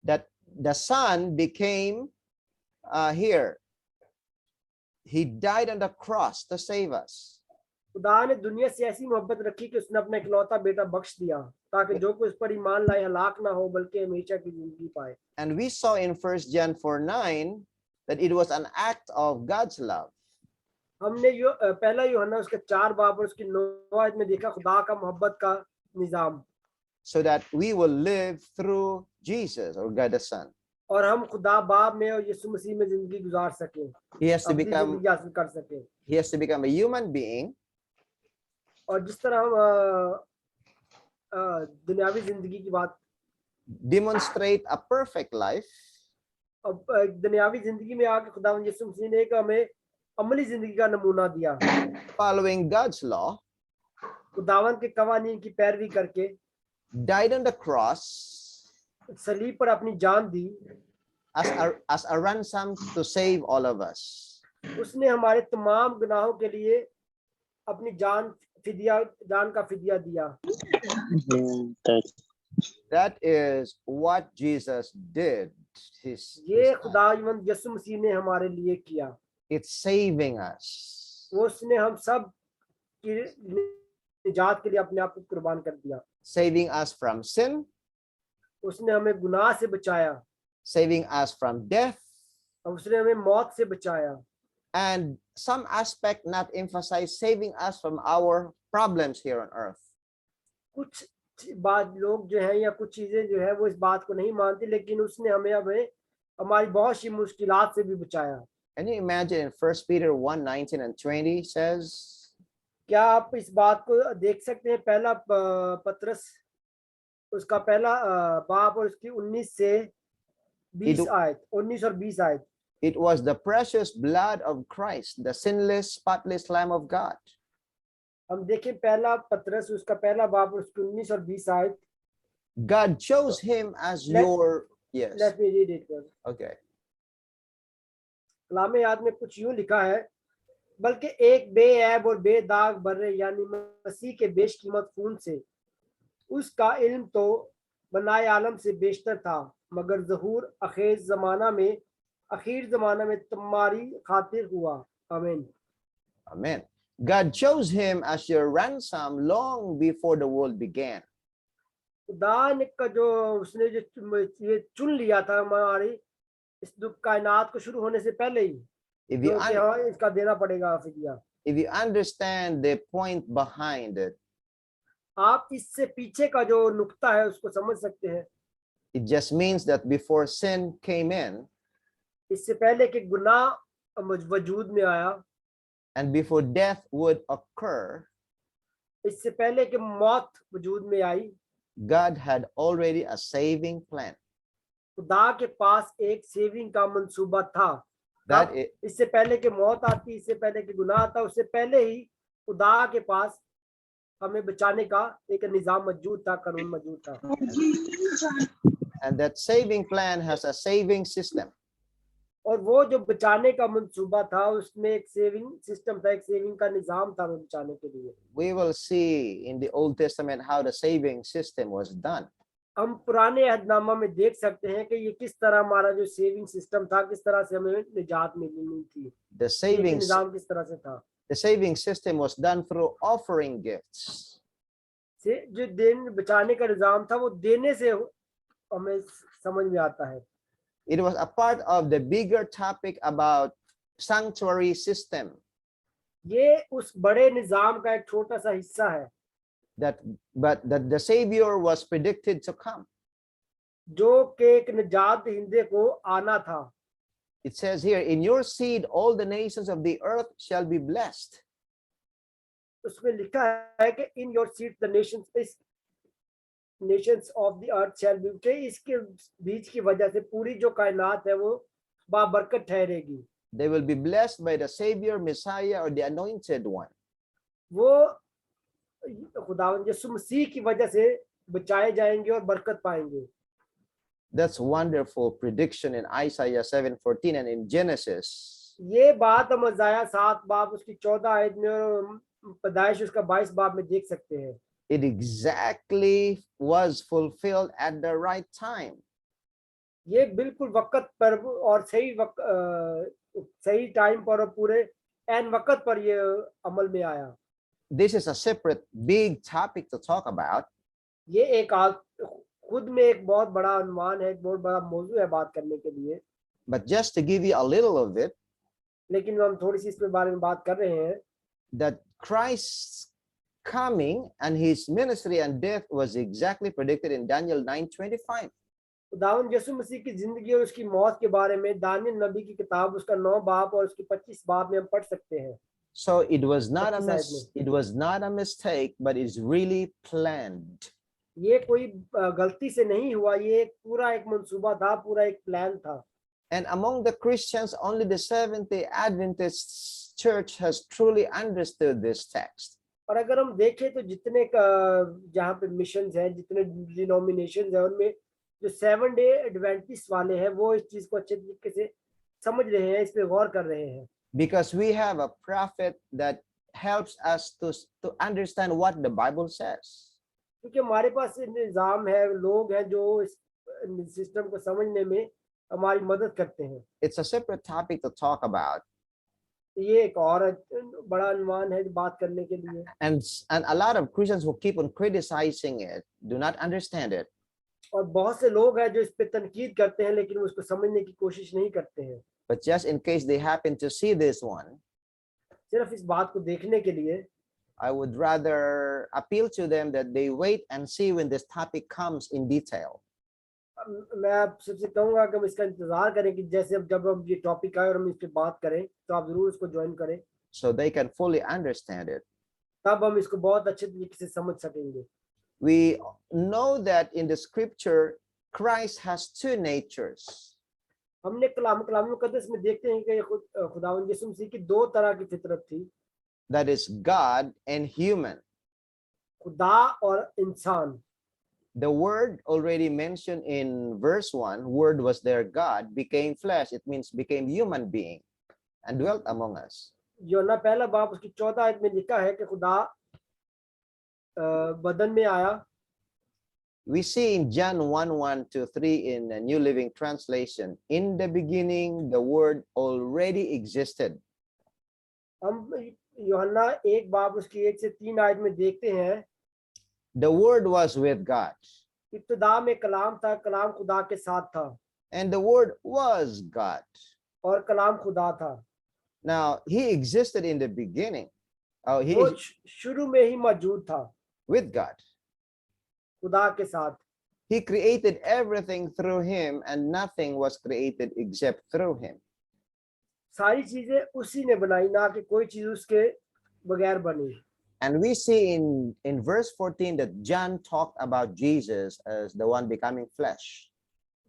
that the Son became here. He died on the cross to save us. खुदा ने दुनिया से ऐसी मोहब्बत रखी कि उसने अपना इकलौता बेटा बख्श दिया, ताकि जो कोई उस पर ईमान लाए हलाक ना हो बल्कि हमेशा की जिंदगी पाए। And we saw in 1 John 4:9 that it was an act of God's love. हमने पहला यूहन्ना उसके 4 बाब और उसकी 9 आयत में देखा खुदा का मोहब्बत का निजाम, so that we will live through Jesus, or God the Son. और हम खुदा बाप में और यीशु मसीह में जिंदगी गुजार सकें, He has to अपनी become जिंदगी हासिल कर सकें। he has to become a human being, और जिस तरह हम दुनियावी जिंदगी की बात, demonstrate a perfect life, अब दुनियावी जिंदगी में आके खुदा यीशु मसीह ने एक हमें अमली जिंदगी का नमूना दिया, following God's law, खुदावन के कवानीन की पैरवी करके died on the cross सलीब पर अपनी जान दी as a ransom to save all of us. उसने हमारे तमाम गुनाहों के लिए अपनी जान का फिदिया दिया। That is what Jesus did. ये खुदावंद यीशु मसीह ने हमारे लिए किया। It's saving us. उसने हम सब की निजात के लिए अपने आप को कुर्बान कर दिया। Saving us from sin, उसने हमें गुनाह से बचाया, saving us from death, उसने हमें मौत से बचाया, and some aspect not emphasized, saving us from our problems here on earth. कुछ बात लोग जो है या कुछ चीजें जो है वो इस बात को नहीं मानती, लेकिन उसने हमें हमारी बहुत सी मुश्किलात से भी बचाया। Can you imagine in 1 Peter 1:19 and 20 says, क्या आप इस बात को देख सकते हैं? पहला पत्रस उसका पहला बाब और उसकी 19 से 20 आयत, 19 और 20 आयत। it was the precious blood of Christ, the sinless, spotless Lamb of God. हम देखें पहला पत्रस उसका पहला बाब और उसकी 19 और 20 आयत। God chose him as Let- your, yes, Let me read it. okay. कलाम याद में कुछ यूं लिखा है, बल्कि एक बेऐब और बेदाग बर्रे यानी मसीह के बेशकीमत खून से, उसका इल्म तो बनाए आलम से बेशतर था, मगर ज़हूर आखिर ज़माना में तुम्हारी खातिर हुआ। आमीन। Amen. God chose him as your ransom long before the world began. खुदा ने का जो उसने जो ये चुन लिया था हमारी इस दुख कायनात को शुरू होने से पहले ही, If you, जो कि हाँ इसका देना पड़ेगा फिदिया। if you understand the point behind it, आप इससे पीछे का जो नुक्ता है उसको समझ सकते हैं। it just means that before sin came in इससे पहले कि गुनाह वजूद में आया, and before death would occur, इससे पहले कि मौत वजूद में आई, God had already a saving plan. खुदा के पास एक सेविंग का मंसूबा था। That कब? is, इससे पहले कि मौत आती, इससे पहले कि गुनाह आता, उससे पहले ही खुदा के पास हमें बचाने का एक निजाम मौजूद था, कानून मौजूद था। and that saving plan has a saving system. और वो जो बचाने का मंसूबा था उसमें एक सेविंग सिस्टम था, एक सेविंग का निजाम था हमें बचाने के लिए। We will see in the Old Testament how the saving system was done. हम पुराने अहदनामा में देख सकते हैं कि ये किस तरह हमारा जो सेविंग सिस्टम था, किस तरह से हमें निजात मिली थी, The saving, निजाम किस तरह से था। the saving system was done through offering gifts. से जो देन बचाने का निजाम था वो देने से हमें समझ में आता है। It was a part of the bigger topic about sanctuary system. ये उस बड़े निजाम का एक छोटा सा हिस्सा है But that the Savior was predicted to come. जो कि एक निजात हिंदे को आना था। It says here, in your seed all the nations of the earth shall be blessed. उसमें लिखा है कि in your seed the Nations of the earth shall be, के इसके बीच की वजह से पूरी जो कायनात है वो बाबरकत ठहरेगी। They will be blessed by the Savior, Messiah, or the Anointed One. वो खुदावंद यीशु मसीह की वजह से बचाए जाएंगे और बरकत पाएंगे। That's wonderful prediction in Isaiah 7:14 and in Genesis. ये बात हम इज़ाया 7 बाब उसकी 14 आयत में और पैदाइश उसका 22 बाब में देख सकते हैं। It exactly was fulfilled at the right time. ये बिल्कुल वक्त पर और सही टाइम पर और पूरे एन वक्त पर ये अमल में आया। This is a separate big topic to talk about. ये एक खुद में एक बहुत बड़ा अनुमान है, एक बहुत बड़ा मौजू है बात करने के लिए। But just to give you a little of it, लेकिन हम थोड़ी सी इसके बारे में बात कर रहे हैं that Christ's coming and his ministry and death was exactly predicted in Daniel 9:25. खुदावंद यीशु मसीह की जिंदगी और उसकी मौत के बारे में दानियल नबी की किताब उसका 9 बाब और उसकी 25 बाब में हम पढ़ सकते हैं। So it was not a mistake, but it's really planned. ये कोई गलती से नहीं हुआ, ये एक पूरा एक मंसूबा था, पूरा एक प्लान था। And among the Christians, only the Seventh-day Adventist Church has truly understood this text. और अगर हम देखें तो जितने जहाँ पे मिशंस हैं, जितने डिनोमिनेशंस हैं, उनमें जो 7 डे एडवेंटिस्ट वाले हैं वो इस चीज को अच्छे तरीके से समझ रहे हैं, इस पे गौर कर रहे हैं। Because we have a prophet that helps us to understand what the Bible says. क्योंकि हमारे पास निजाम है, लोग हैं जो इस सिस्टम को समझने में हमारी मदद करते हैं। It's a separate topic to talk about. ये एक और बड़ा अनुमान है बात करने के लिए। And a lot of Christians who keep on criticizing it do not understand it. और बहुत से लोग हैं जो इस पे तनकीद करते हैं लेकिन उसको समझने की कोशिश नहीं करते हैं। But just in case they happen to see this one, सिर्फ इस बात को देखने के लिए I would rather appeal to them that they wait and see when this topic comes in detail. मैं आप सबसे कहूंगा कि हम इसका इंतजार करें कि जैसे अब जब हम ये टॉपिक आए और हम इस पे बात करें तो आप जरूर इसको ज्वाइन करें, so they can fully understand it. तब हम इसको बहुत अच्छे तरीके से समझ सकेंगे। We know that in the scripture, Christ has two natures. हमने कलाम मुकद्दस में देखते हैं कि खुदावंद यीशु मसीह की दो तरह की फितरत थी, That is God and human. खुदा और इंसान। The word already mentioned in verse 1, word was there, God became flesh. It means became human being and dwelt among us. यूहन्ना पहला बाब उसकी 14 आयत में लिखा है कि खुदा बदन में आया। We see in John 1:1-3 in the New Living Translation, in the beginning, the word already existed. हम यूहन्ना एक बाब उसकी 1 से 3 आयत में देखते हैं, The word was with God, इब्तिदा में कलाम था, कलाम खुदा के साथ था, and the word was God. और कलाम खुदा था। Now, he existed in the beginning. He वो is शुरू में ही मौजूद था with God. खुदा के साथ। He created everything through him, and nothing was created except through him. सारी चीजें उसी ने बनाई, ना कि कोई चीज उसके बगैर बनी। And we see in verse 14 that John talked about Jesus as the one becoming flesh.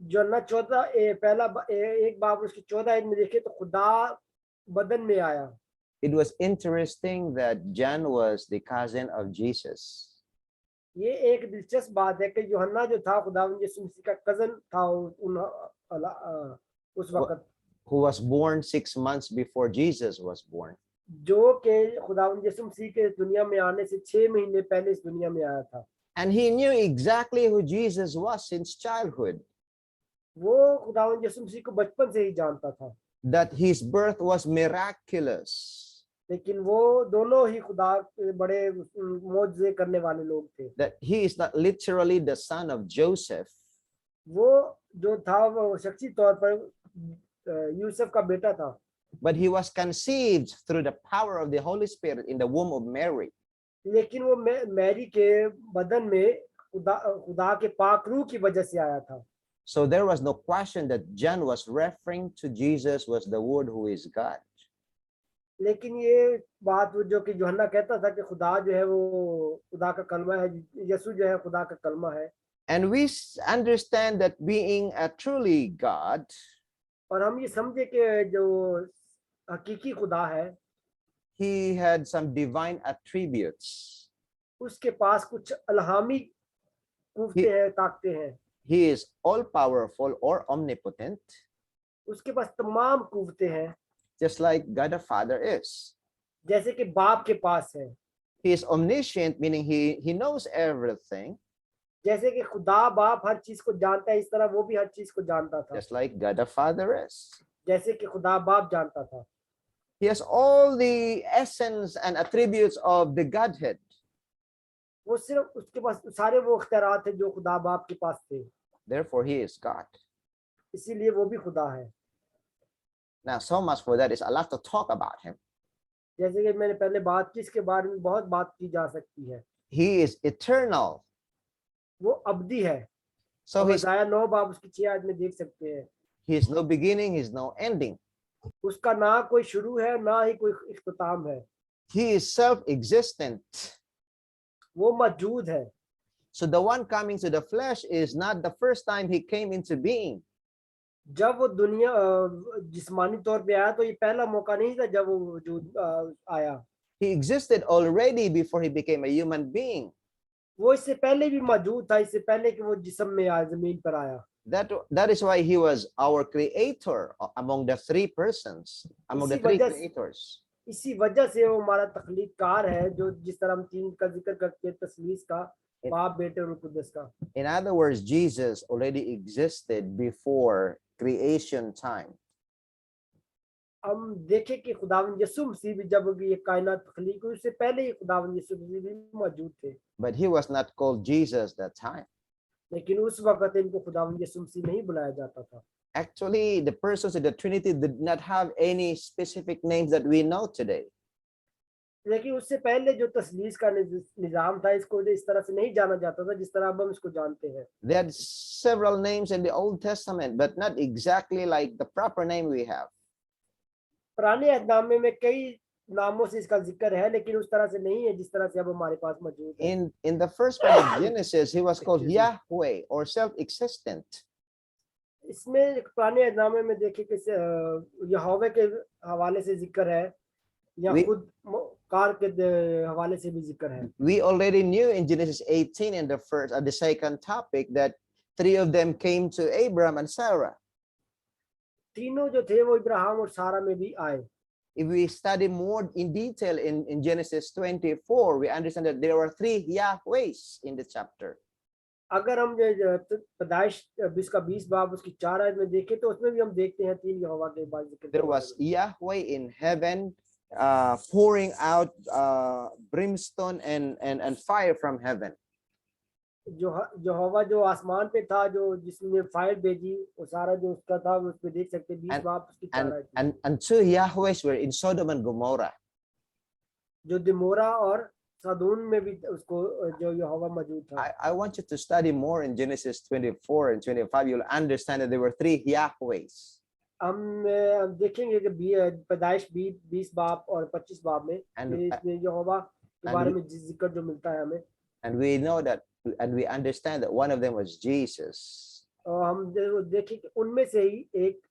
यूहन्ना 14 एक बाब उसकी 14 आयत में देखे तो खुदा बदन में आया। It was interesting that John was the cousin of Jesus. ये एक दिलचस्प बात है कि यूहन्ना जो था खुदावंद यीशु मसीह का कजन था उस वक्त, Who was born 6 months before Jesus was born. जो कि खुदावंद यीशु मसीह के दुनिया में आने से 6 महीने पहले इस दुनिया में आया था। And he knew exactly who Jesus was since childhood. वो खुदावंद यीशु मसीह को बचपन से ही जानता था। That his birth was miraculous. लेकिन वो दोनों ही खुदा के बड़े मौजज़े करने वाले लोग थे। That he is not literally the son of Joseph. वो जो था वो शख्सी तौर पर यूसुफ का बेटा था। But he was conceived through the power of the Holy Spirit in the womb of Mary. लेकिन वो मैरी के बदन में खुदा के पाक रूह की वजह से आया था। So there was no question that John was referring to Jesus was the word who is God. लेकिन ये बात जो कि यूहन्ना कहता था कि खुदा जो है वो खुदा का कलमा है, यीशु जो है खुदा का कलमा है। And we understand that being a truly God, और हम ये समझे कि जो हकीकी खुदा है, he had some divine attributes. उसके पास कुछ अलहामी कुव्वतें हैं, ताकतें हैं। He is all powerful or omnipotent, उसके पास तमाम कुव्वतें हैं, just like God the Father is. जैसे कि बाप के पास है। He is omniscient, meaning he knows everything, जैसे कि खुदा बाप हर चीज को जानता है, इस तरह वो भी हर चीज को जानता था, just like God the Father is. जैसे कि खुदा बाप जानता था। He has all the essence and attributes of the Godhead. वो सिर्फ उसके पास सारे वो अख्तियारात हैं जो खुदा बाप के पास थे, Therefore, he is God. इसीलिए वो भी खुदा है। Now, so much for that. Is a lot to talk about him. जैसे कि मैंने पहले बात की, इसके बारे में बहुत बात की जा सकती है। He is eternal. वो अब्दी है। So he's, 9 बाब उसकी 6 आयत में देख सकते हैं। he is no beginning, he is no ending. उसका ना कोई शुरू है, ना ही कोई इख्तिताम है। He is self-existent. वो मौजूद है। So the one coming to the flesh is not the first time he came into being. जब वो दुनिया जिस्मानी तौर पे आया तो ये पहला मौका नहीं था जब वो वजूद आया। He existed already before he became a human being. वो इससे पहले भी मौजूद था, इससे पहले कि वो जिस्म में आया, जमीन पर आया। That is why he was our creator among the three persons, among the three creators. इसी वजह से वो हमारा तख्लीककार है, जो जिस तरह हम तीन का जिक्र करते हैं, तस्लीस का, बाप, बेटे और कुद्दस का। In other words, Jesus already existed before creation time. हम देखें कि खुदावंद यीशु मसीह भी जब ये कायनात तख्लीक हुई, उससे पहले ही खुदावंद यीशु मसीह भी मौजूद थे। But he was not called Jesus that time. लेकिन उस वक्त इनको खुदावंद यीशु मसीह नहीं बुलाया जाता था। Actually, the persons of the Trinity did not have any specific names that we know today. लेकिन उससे पहले जो तस्लीस का निजाम था, इसको इस तरह से नहीं जाना जाता था जिस तरह अब हम इसको जानते हैं। There are several names in the Old Testament, but not exactly like the proper name we have. पुराने अहदनामे में कई नामों से इसका जिक्र है, लेकिन उस तरह से नहीं है जिस तरह से अब हमारे पास मौजूद है। In the first part of Genesis, he was called Excuse me. Yahweh or self-existent. इसमें पुराने अहदनामे में देखिए कि यहोवा के हवाले से जिक्र है, या We- खुद कार के हवाले से भी जिक्र है। We already knew in Genesis 18 in the second topic that three of them came to Abram and Sarah. तीनों जो थे वो इब्राहिम और सारा में भी आए। If we study more in detail in Genesis 24, we understand that there were three Yahwehs in the chapter. अगर हम पैदाइश 20 का 20 बाब उसकी 4 आयत में देखें तो उसमें भी हम देखते हैं तीन यहोवा के बारे में जिक्र। There was Yahweh in heaven pouring out brimstone and fire from heaven. जो यहोवा जो आसमान पे था, जो जिसने फायर भेजी, वो सारा जो उसका था वो उस पे देख सकते हैं 20 बाब उसकी 4 आयत। And two Yahwehs were in Sodom and Gomorrah. जो दिमोरा और सदून में भी उसको जो यहोवा मौजूद था। I want you to study more in Genesis 24 and 25. You'll understand that there were three Yahwehs. हम देखेंगे कि पैदाइश 20 बाब और 25 बाब में इसमें यहोवा के बारे में जिक्र जो मिलता है हमें। And we know that, and we understand that one of them was Jesus. और हम देखें कि उनमें से ही एक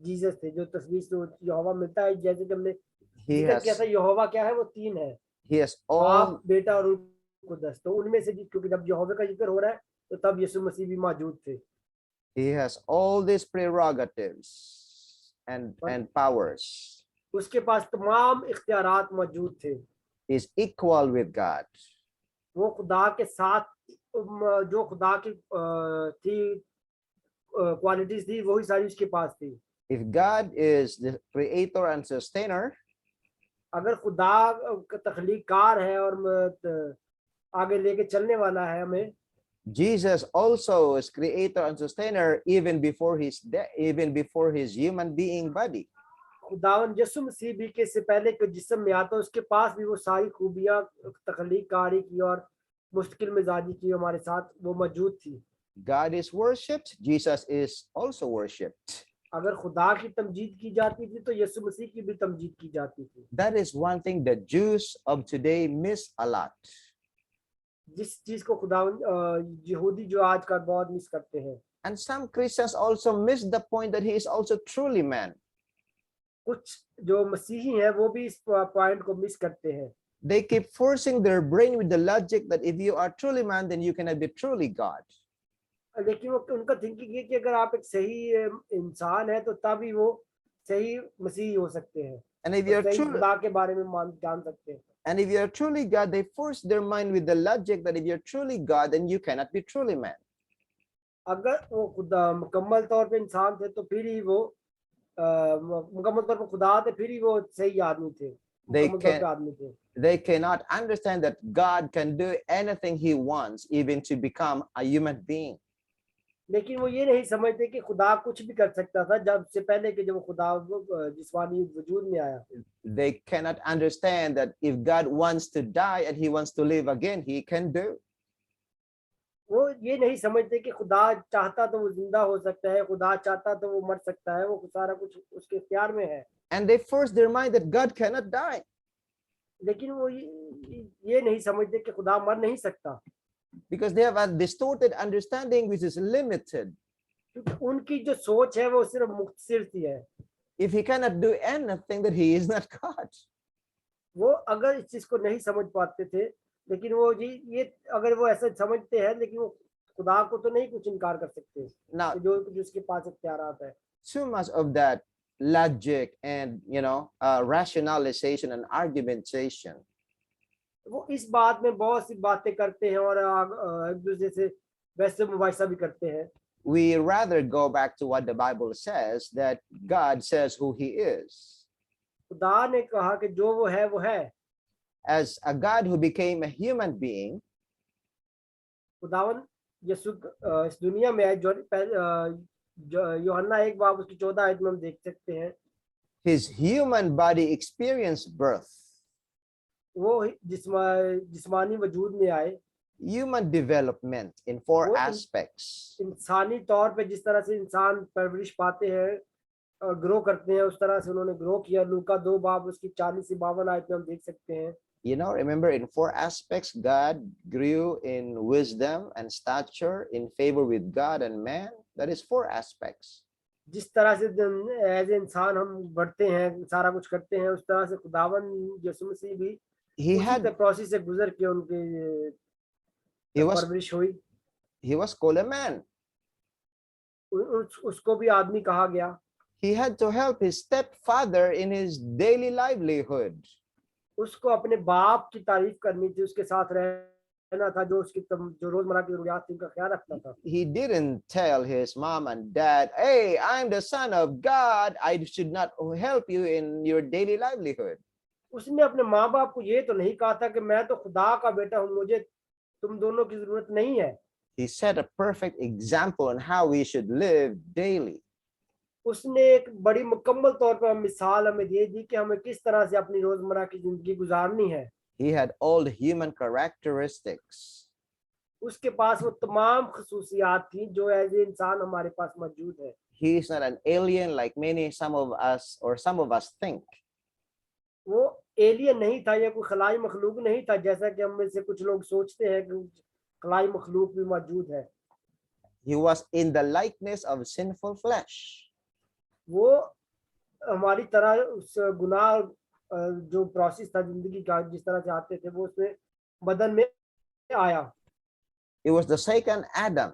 जीसस थे, जो तस्वीर से यहोवा मिलता है। जैसे कि हमने जिक्र किया था, यहोवा क्या है, वो तीन है, He has all बाप, बेटा और रूह कुदस। तो उनमें से क्योंकि जब यहोवा का जिक्र हो रहा है तो तब यीशु मसीह भी मौजूद थे। He has all these prerogatives and powers. उसके पास तमाम इख्तियारात मौजूद थे। He is equal with God. वो खुदा के साथ जो खुदा की थी क्वालिटीज थी, वही सारी उसके पास थी। If God is the creator and sustainer, अगर खुदा तख्लीकार है और आगे लेके चलने वाला है हमें, Jesus also is creator and sustainer even before his death, even before his human being body. खुदावन यीशु मसीह भी के से पहले के जिस्म में आता, उसके पास भी वो सारी खूबियां तख्लीकारी की और मुश्किल मिजाजी की हमारे साथ वो मौजूद थी। God is worshipped, Jesus is also worshipped. अगर खुदा की तमजीद की जाती थी तो यीशु मसीह की भी तमजीद की जाती थी। That is one thing that Jews of today miss a lot. जिस चीज को खुदावन यहूदी जो आज का बहुत मिस करते हैं। And some Christians also miss the point that he is also truly man. कुछ जो मसीही हैं वो भी इस पॉइंट को मिस करते हैं। They keep forcing their brain with the logic that if you are truly man, then you cannot be truly God. लेकिन वो उनका थिंकिंग है कि अगर आप एक सही इंसान है तो तभी वो सही मसीही हो सकते हैं, And if you are सही truly खुदा के बारे में जान सकते हैं। And if you are truly God, they force their mind with the logic that if you're truly God, then you cannot be truly man. अगर वो खुदा मुकम्मल तौर पे इंसान थे तो फिर ही वो मुकम्मल तौर पे खुदा थे, फिर ही वो सही आदमी थे, मुकम्मल तौर पे आदमी थे। They cannot understand that God can do anything he wants, even to become a human being. लेकिन वो ये नहीं समझते कि खुदा कुछ भी कर सकता था जब से पहले कि जब खुदा जिस्मानी वजूद में आया। They cannot understand that if God wants to die and he wants to live again, he can do. वो ये नहीं समझते कि खुदा चाहता तो वो जिंदा हो सकता है, खुदा चाहता तो वो मर सकता है, वो सारा कुछ उसके इख्तियार में है। And they force their mind that God cannot die. लेकिन वो ये नहीं समझते कि खुदा मर नहीं सकता, because they have a distorted understanding which is limited. क्योंकि उनकी जो सोच है वो सिर्फ मुख्तसर सी है। If he cannot do anything, that he is not God. वो अगर इस चीज को नहीं समझ पाते थे, लेकिन वो ये अगर वो ऐसा समझते हैं, लेकिन वो खुदा को तो नहीं कुछ इनकार कर सकते Now, जो उसके पास इख्तियारात है। too much of that logic and rationalization and argumentation. वो इस बात में बहुत सी बातें करते हैं और एक दूसरे से वैसे मुबाहिसा भी करते हैं। We rather go back to what the Bible says, that God says who he is. खुदा ने कहा कि जो वो है वो है। As a God who became a human being, खुदावन यीशु इस दुनिया में आए, यूहन्ना 1 बाब उसकी 14 आयत में हम देख सकते हैं। his human body experienced birth. वो जिस्मानी वजूद में आए, human development in four वो aspects. इंसानी तौर पे जिस तरह से इंसान परवरिश पाते हैं, ग्रो करते हैं, उस तरह से उन्होंने ग्रो किया। लूका 2 बाब उसकी 40 से 52 आयत में हम देख सकते हैं। You know, remember in four aspects, God grew in wisdom and stature, in favor with God and man. That is four aspects. जिस तरह से एज इंसान हम बढ़ते हैं, सारा कुछ करते हैं, उस तरह से खुदावन यीशु मसीह भी He उसी had, प्रोसेस से गुजर के उनकी he was, परवरिश हुई। he was called a man. उसको भी आदमी कहा गया। He had to help his stepfather in his daily livelihood. उसको अपने बाप की तारीफ करनी थी, उसके साथ रहना था, जो उसकी जो रोजमर्रा की जरूरियात थी उनका ख्याल रखना था। He didn't tell his mom and dad, hey, I'm the son of God, I should not help you in your daily livelihood. उसने अपने माँ बाप को ये तो नहीं कहा था कि मैं तो खुदा का बेटा हूँ, मुझे तुम दोनों की जरूरत नहीं है। He set a perfect example on how we should live daily. उसने एक बड़ी मुकम्मल तौर पर मिसाल हमें दे दी कि हमें किस तरह से अपनी रोजमर्रा की जिंदगी गुजारनी है। He had all the human characteristics. उसके पास वो तमाम खसूसियात थी जो एज ए इंसान हमारे पास मौजूद है। He is not an alien like some of us think. वो एलियन नहीं था या कोई खलाई मखलूक नहीं था, जैसा कि हम में से कुछ लोग सोचते हैं कि खलाई मखलूक भी मौजूद है। He was in the likeness of sinful flesh. वो हमारी तरह उस गुनाह जो प्रोसेस था जिंदगी का, जिस तरह से आते थे, वो उसमें बदन में आया। He was the second Adam.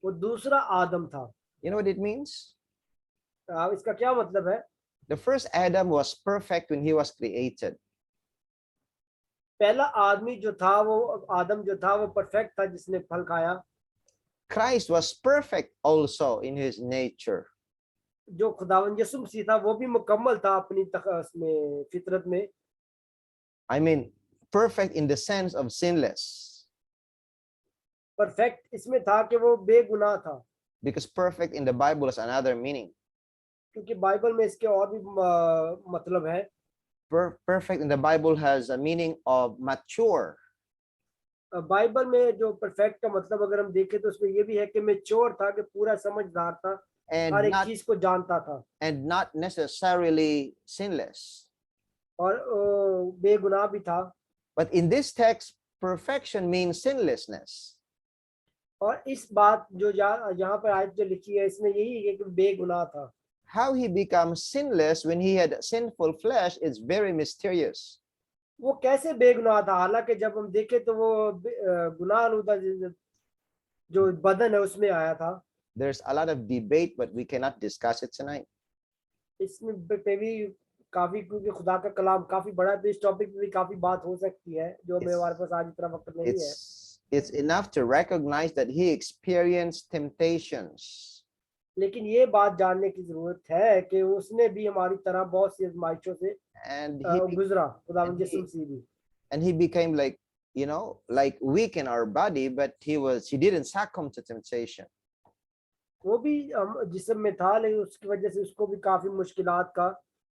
वो दूसरा आदम था। You know what it means? इसका क्या मतलब है? The first Adam was perfect when he was created. पहला आदमी जो था, वो आदम जो था, वो परफेक्ट था जिसने फल खाया। Christ was perfect also in his nature. जो खुदावंद यीशु मसीह था वो भी मुकम्मल था अपनी उसमें फितरत में। I mean, perfect in the sense of sinless. Perfect इसमें था कि वो बेगुनाह था। Because perfect in the Bible is another meaning. क्योंकि बाइबल में इसके और भी मतलब है। Perfect in the Bible has a meaning of mature. Bible में जो परफेक्ट का मतलब अगर हम देखें तो उसमें ये भी है कि मैच्योर था, कि पूरा समझदार था, हर एक चीज को जानता था, and not necessarily sinless. और बेगुनाह भी था। But in this text, perfection means sinlessness. और इस बात जो यहाँ पर आयत जो लिखी है, इसमें यही है कि बेगुनाह था। How he becomes sinless when he had sinful flesh is very mysterious. वो कैसे बेगुनाह था, हालांकि जब हम देखें तो वो गुनाहनुदा जो बदन है उसमें आया था। There's a lot of debate, but we cannot discuss it tonight. इसमें पे भी काफी, क्योंकि खुदा का कलाम काफी बड़ा है, तो इस टॉपिक पे भी काफी बात हो सकती है, जो हमारे पास आज इतना वक्त नहीं है। It's enough to recognize that he experienced temptations. लेकिन ये बात जानने की जरूरत है कि उसने भी हमारी तरह बहुत सी आजमाइशों से गुजरा, खुदावंद यीशु मसीह भी। And he became like, like weak in our body, but he didn't succumb to temptation. वो भी जिस्म में था, लेकिन उसकी वजह से उसको भी काफी मुश्किलात का,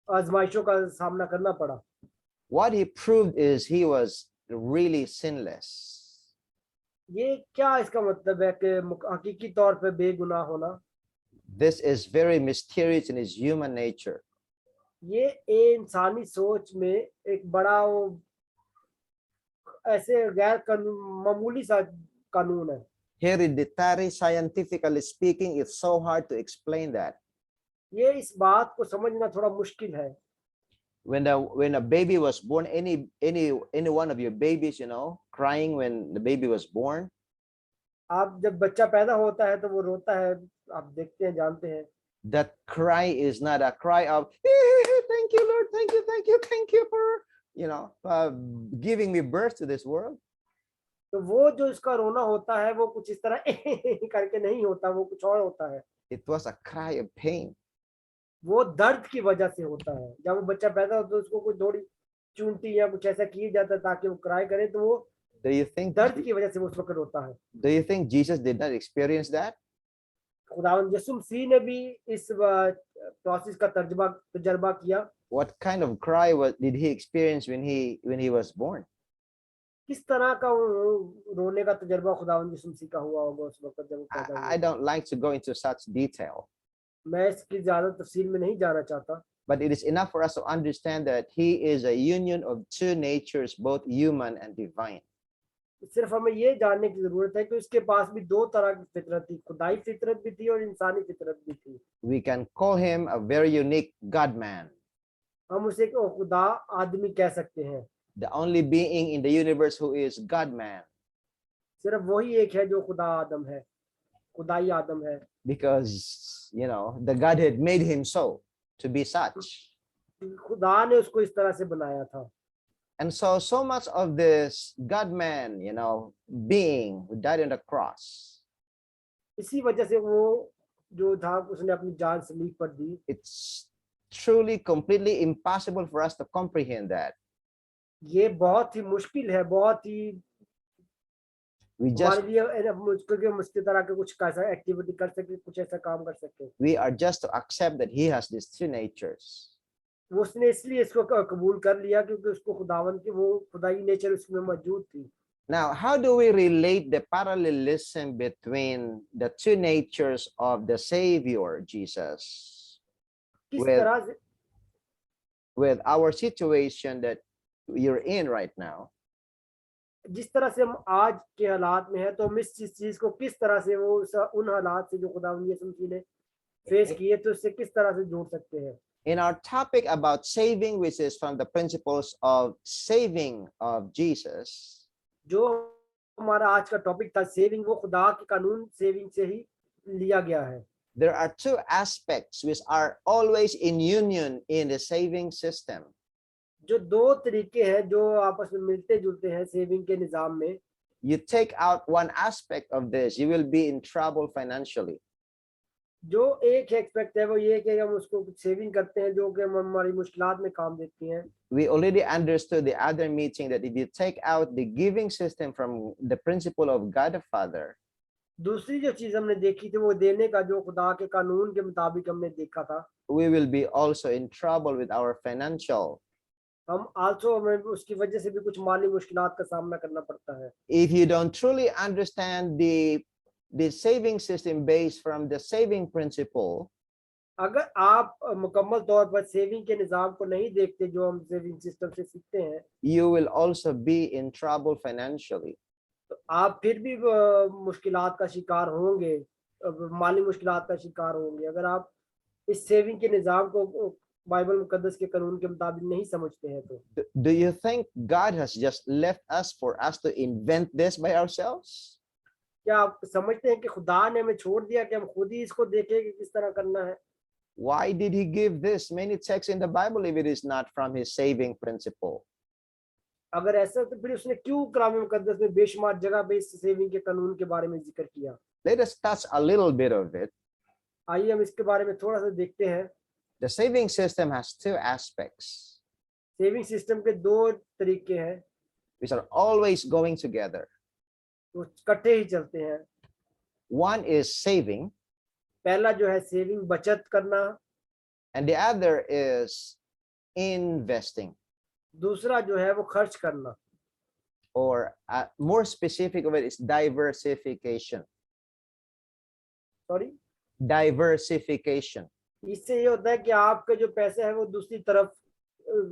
आजमाइशों का सामना करना पड़ा। What he proved is he was really sinless. ये क्या इसका मतलब है कि हकीकी तौर पे बेगुनाह होना? This is very mysterious in his human nature. ये इंसानी सोच में एक बड़ा ऐसे गैर मामूली सा कानून है। Hereditary, scientifically speaking, it's so hard to explain that. ये इस बात को समझना थोड़ा मुश्किल है। When a baby was born, any one of your babies, crying when the baby was born. आप जब बच्चा पैदा होता है तो वो रोता है, आप देखते हैं, जानते हैं। That cry is not a cry of thank you Lord, thank you for giving me birth to this world. तो वो जो इसका रोना होता है वो कुछ इस तरह करके नहीं होता, वो कुछ और होता है। It was a cry of pain. वो दर्द की वजह से होता है। जब वो बच्चा पैदा होता है उसको कोई थोड़ी चूंटी या कुछ ऐसा किया जाता है ताकि वो क्राई करे, तो वो दर्द की वजह से वो उस वक्त रोता है। Do you think Jesus did not experience that? खुदावंद यीशु मसीह ने भी इस प्रोसेस का तजर्बा किया। What kind of cry did he experience when he was born? किस तरह का रोने का तजर्बा खुदावंद यीशु मसीह का हुआ होगा उस वक्त जब वो पैदा I हुए। don't like to go into such detail, मैं इसकी ज्यादा तफसील में नहीं जाना चाहता, but it is enough for us to understand that he is a union of two natures, both human and divine. सिर्फ हमें ये जानने की जरूरत है कि उसके पास भी दो तरह की फितरत थी, खुदाई फितरत भी थी और इंसानी फितरत भी थी। We can call him a very unique God man, हम उसे एक खुदा आदमी कह सकते हैं। the only being in the universe who is God man, सिर्फ वही एक है जो खुदा आदम है, खुदाई आदम है, because the Godhead made him so to be such. खुदा ने उसको इस तरह से बनाया था। And so much of this God man, being who died on the cross, इसी वजह से वो जो था उसने अपनी जान सलीब पर दी। it's truly completely impossible for us to comprehend that. ये बहुत ही मुश्किल है, बहुत ही We just हमारे लिए मुश्किल कि हम उसकी तरह के कुछ ऐसा एक्टिविटी कर सके, कुछ ऐसा काम कर सके। we are just to accept that he has these two natures. वो उसने इसलिए इसको कबूल कर लिया क्योंकि उसको खुदावंद की वो खुदाई नेचर उसमें मौजूद थी। Now, how do we relate the parallelism between the two natures of the Savior Jesus किस with तरह से with our situation that you're in right now? जिस तरह से हम आज के हालात में हैं, तो हम इस चीज को किस तरह से वो उन हालात से जो खुदावंद यीशु मसीह ने फेस किए तो उससे किस तरह से जोड़ सकते हैं। In our topic about saving, which is from the principles of saving of Jesus, जो हमारा आज का टॉपिक था सेविंग, वो खुदा के कानून सेविंग से ही लिया गया है। there are two aspects which are always in union in the saving system. जो दो तरीके हैं जो आपस में मिलते जुलते हैं सेविंग के निजाम में। You take out one aspect of this, you will be in trouble financially. जो एक एक्सपेक्ट है वो ये कि हम उसको कुछ सेविंग करते हैं जो कि हमारी मुश्किलात में काम देती हैं। We already understood the other meeting that if you take out the giving system from the principle of God the Father, दूसरी जो चीज हमने देखी थी वो देने का जो खुदा के कानून के मुताबिक हमने देखा था। we will be also in trouble with our financial. हम आल्सो हमें उसकी वजह से भी कुछ माली मुश्किलात का सामना करना पड़ता है। If you don't truly understand the saving system based from the saving principle, अगर आप मुकम्मल तौर पर सेविंग के निजाम को नहीं देखते जो हम सेविंग सिस्टम से सीखते हैं, you will also be in trouble financially. तो आप फिर भी मुश्किलात का शिकार होंगे, माली मुश्किलात का शिकार होंगे अगर आप इस सेविंग के निजाम को बाइबल मुकद्दस के कानून के मुताबिक नहीं समझते हैं। तो Do you think God has just left us for us to invent this by ourselves? क्या आप समझते हैं कि खुदा ने हमें छोड़ दिया कि हम खुद ही इसको देखें कि किस तरह करना है? Why did he give this many texts in the Bible if it is not from his saving principle? अगर ऐसा तो फिर उसने क्यों कलाम मुकद्दस में बेशुमार जगह पे इस सेविंग के कानून के बारे में जिक्र किया? Let us touch a little bit of it. आइए हम इसके बारे में थोड़ा सा देखते हैं। The saving system has two aspects saving system के दो तरीके हैं which are always going together. वो इकट्ठे ही चलते हैं। One is saving, पहला जो है सेविंग बचत करना, and the other is investing, दूसरा जो है वो खर्च करना, or more specific of it is diversification. Sorry Diversification. इससे ये होता है कि आपके जो पैसे है वो दूसरी तरफ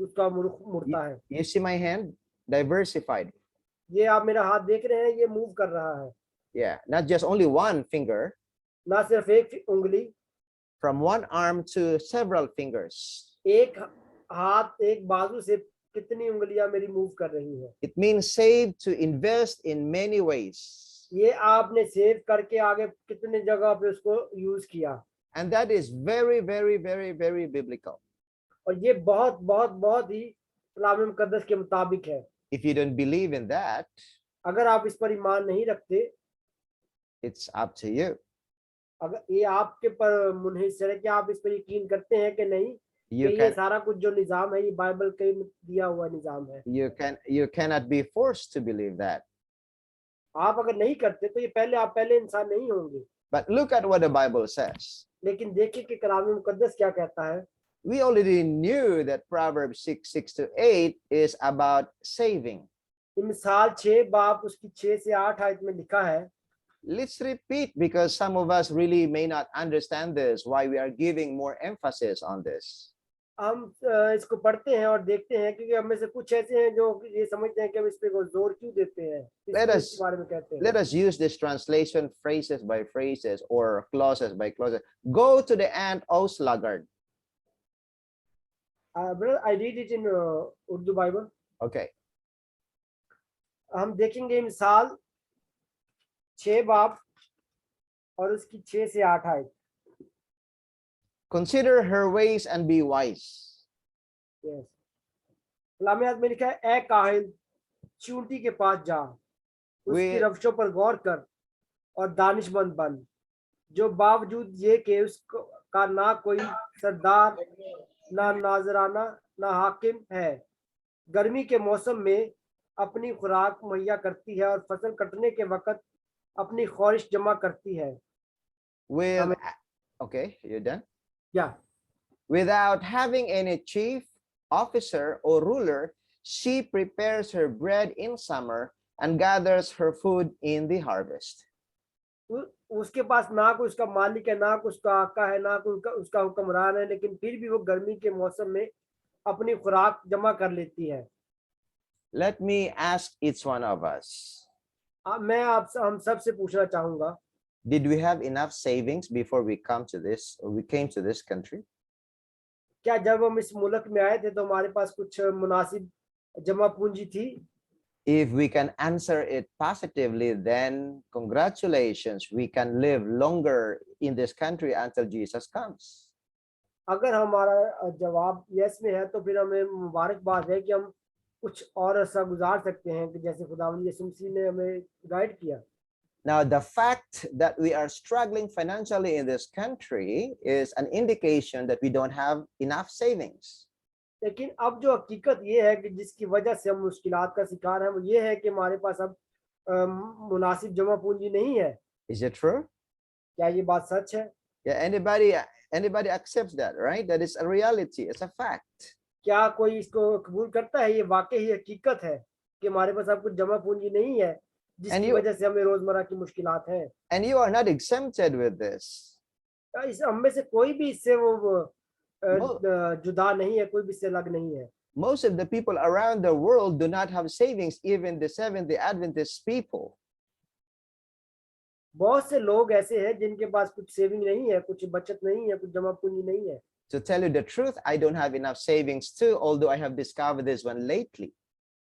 उसका रुख मुड़ता है। You see my hand? Diversified. ये आप मेरा हाथ देख रहे हैं, ये मूव कर रहा है, Yeah, not just only one finger, ना सिर्फ एक उंगली, from one arm to several fingers. एक हाथ एक बाजू से कितनी उंगलियां मेरी मूव कर रही हैं। It means save to invest in many ways. ये आपने सेव करके आगे कितने जगह पे उसको यूज किया, And that is very, very, very, very biblical. और ये बहुत बहुत बहुत ही कलाम मुकद्दस के मुताबिक है। If you don't believe in that, अगर आप इस पर ईमान नहीं रखते, it's up to you. अगर ये आपके पर मुनहिसर है कि आप इस पर यकीन करते हैं कि नहीं You कि ये can सारा कुछ जो निजाम है ये बाइबल के दिया हुआ निजाम है। you cannot be forced to believe that. आप अगर नहीं करते तो ये आप पहले इंसान नहीं होंगे। But look at what the Bible says. लेकिन देखिए कि कलाम मुकद्दस क्या कहता है। we already knew that Proverbs 6:6-8 is about saving. ये मिसाल 6 बाप उसकी 6 से 8 आयत में लिखा है. Let's repeat because some of us really may not understand this, why we are giving more emphasis on this. हम इसको पढ़ते हैं और देखते हैं क्योंकि हम में से कुछ ऐसे हैं जो ये समझते हैं कि हम इस पे जोर क्यों देते हैं, Let इसलिए us- इसके बारे में कहते हैं. Let us use this translation phrases by phrases or clauses by clauses. Go to the ant, O sluggard. Brother, I read it in Urdu Bible. Okay. हम देखेंगे मिसाल 6 बाप और उसकी 6 से 8 आयत. Consider her ways and be wise. Yes. कलामियात में लिखा है, ए काहिल चूंटी के पास जा, उसकी वे- रवशों पर गौर कर और दानिशमंद बन, जो बावजूद ये कि उसका ना कोई सरदार, ना नाजराना, ना हाकिम है, गर्मी के मौसम में अपनी खुराक मुहैया करती है और फसल कटने के वक्त अपनी ख्वारिश जमा करती है. With Amen. okay, you done? Yeah. Without having any chief, officer, or ruler, she prepares her bread in summer and gathers her food in the harvest. उसके पास ना कोई उसका मालिक है, ना कोई उसका आका है, ना कोई उसका हुक्मरान है, लेकिन फिर भी वो गर्मी के मौसम में अपनी खुराक जमा कर लेती है. Let me ask each one of us, मैं हम सब से पूछना चाहूंगा, did we have enough savings before we came to this country? क्या जब हम इस मुल्क में आए थे तो हमारे पास कुछ मुनासिब जमा पूंजी थी? If we can answer it positively, then congratulations, we can live longer in this country until Jesus comes. अगर हमारा जवाब यस में है तो फिर हमें मुबारकबाद है कि हम कुछ और अरसा गुजार सकते हैं कि जैसे खुदावंद यीशु मसीह ने हमें गाइड किया. Now, the fact that we are struggling financially in this country is an indication that we don't have enough savings. लेकिन अब जो हकीकत ये है कि जिसकी वजह से हम मुश्किलात का शिकार हैं वो ये है कि हमारे पास अब मुनासिब जमा पूंजी नहीं है. Is it true? क्या ये बात सच है? Yeah, anybody accepts that, right? That is a reality. It's a fact. क्या कोई इसको कबूल करता है? ये वाकई ही हकीकत है कि हमारे पास अब कुछ जमा पूंजी नहीं है जिसकी वजह से हमें रोजमर्रा की मुश्किलात हैं. And you are not exempted with this. इस हम में से कोई भी इससे वो Mo- जुदा नहीं है, कोई भी इससे अलग नहीं है. Most of the people around the world do not have savings, even the Seventh-day Adventist people. बहुत से लोग ऐसे हैं जिनके पास कुछ सेविंग नहीं है, कुछ बचत नहीं है, कुछ जमा पूंजी नहीं है. To tell you the truth, I don't have enough savings too, although I have discovered this one lately.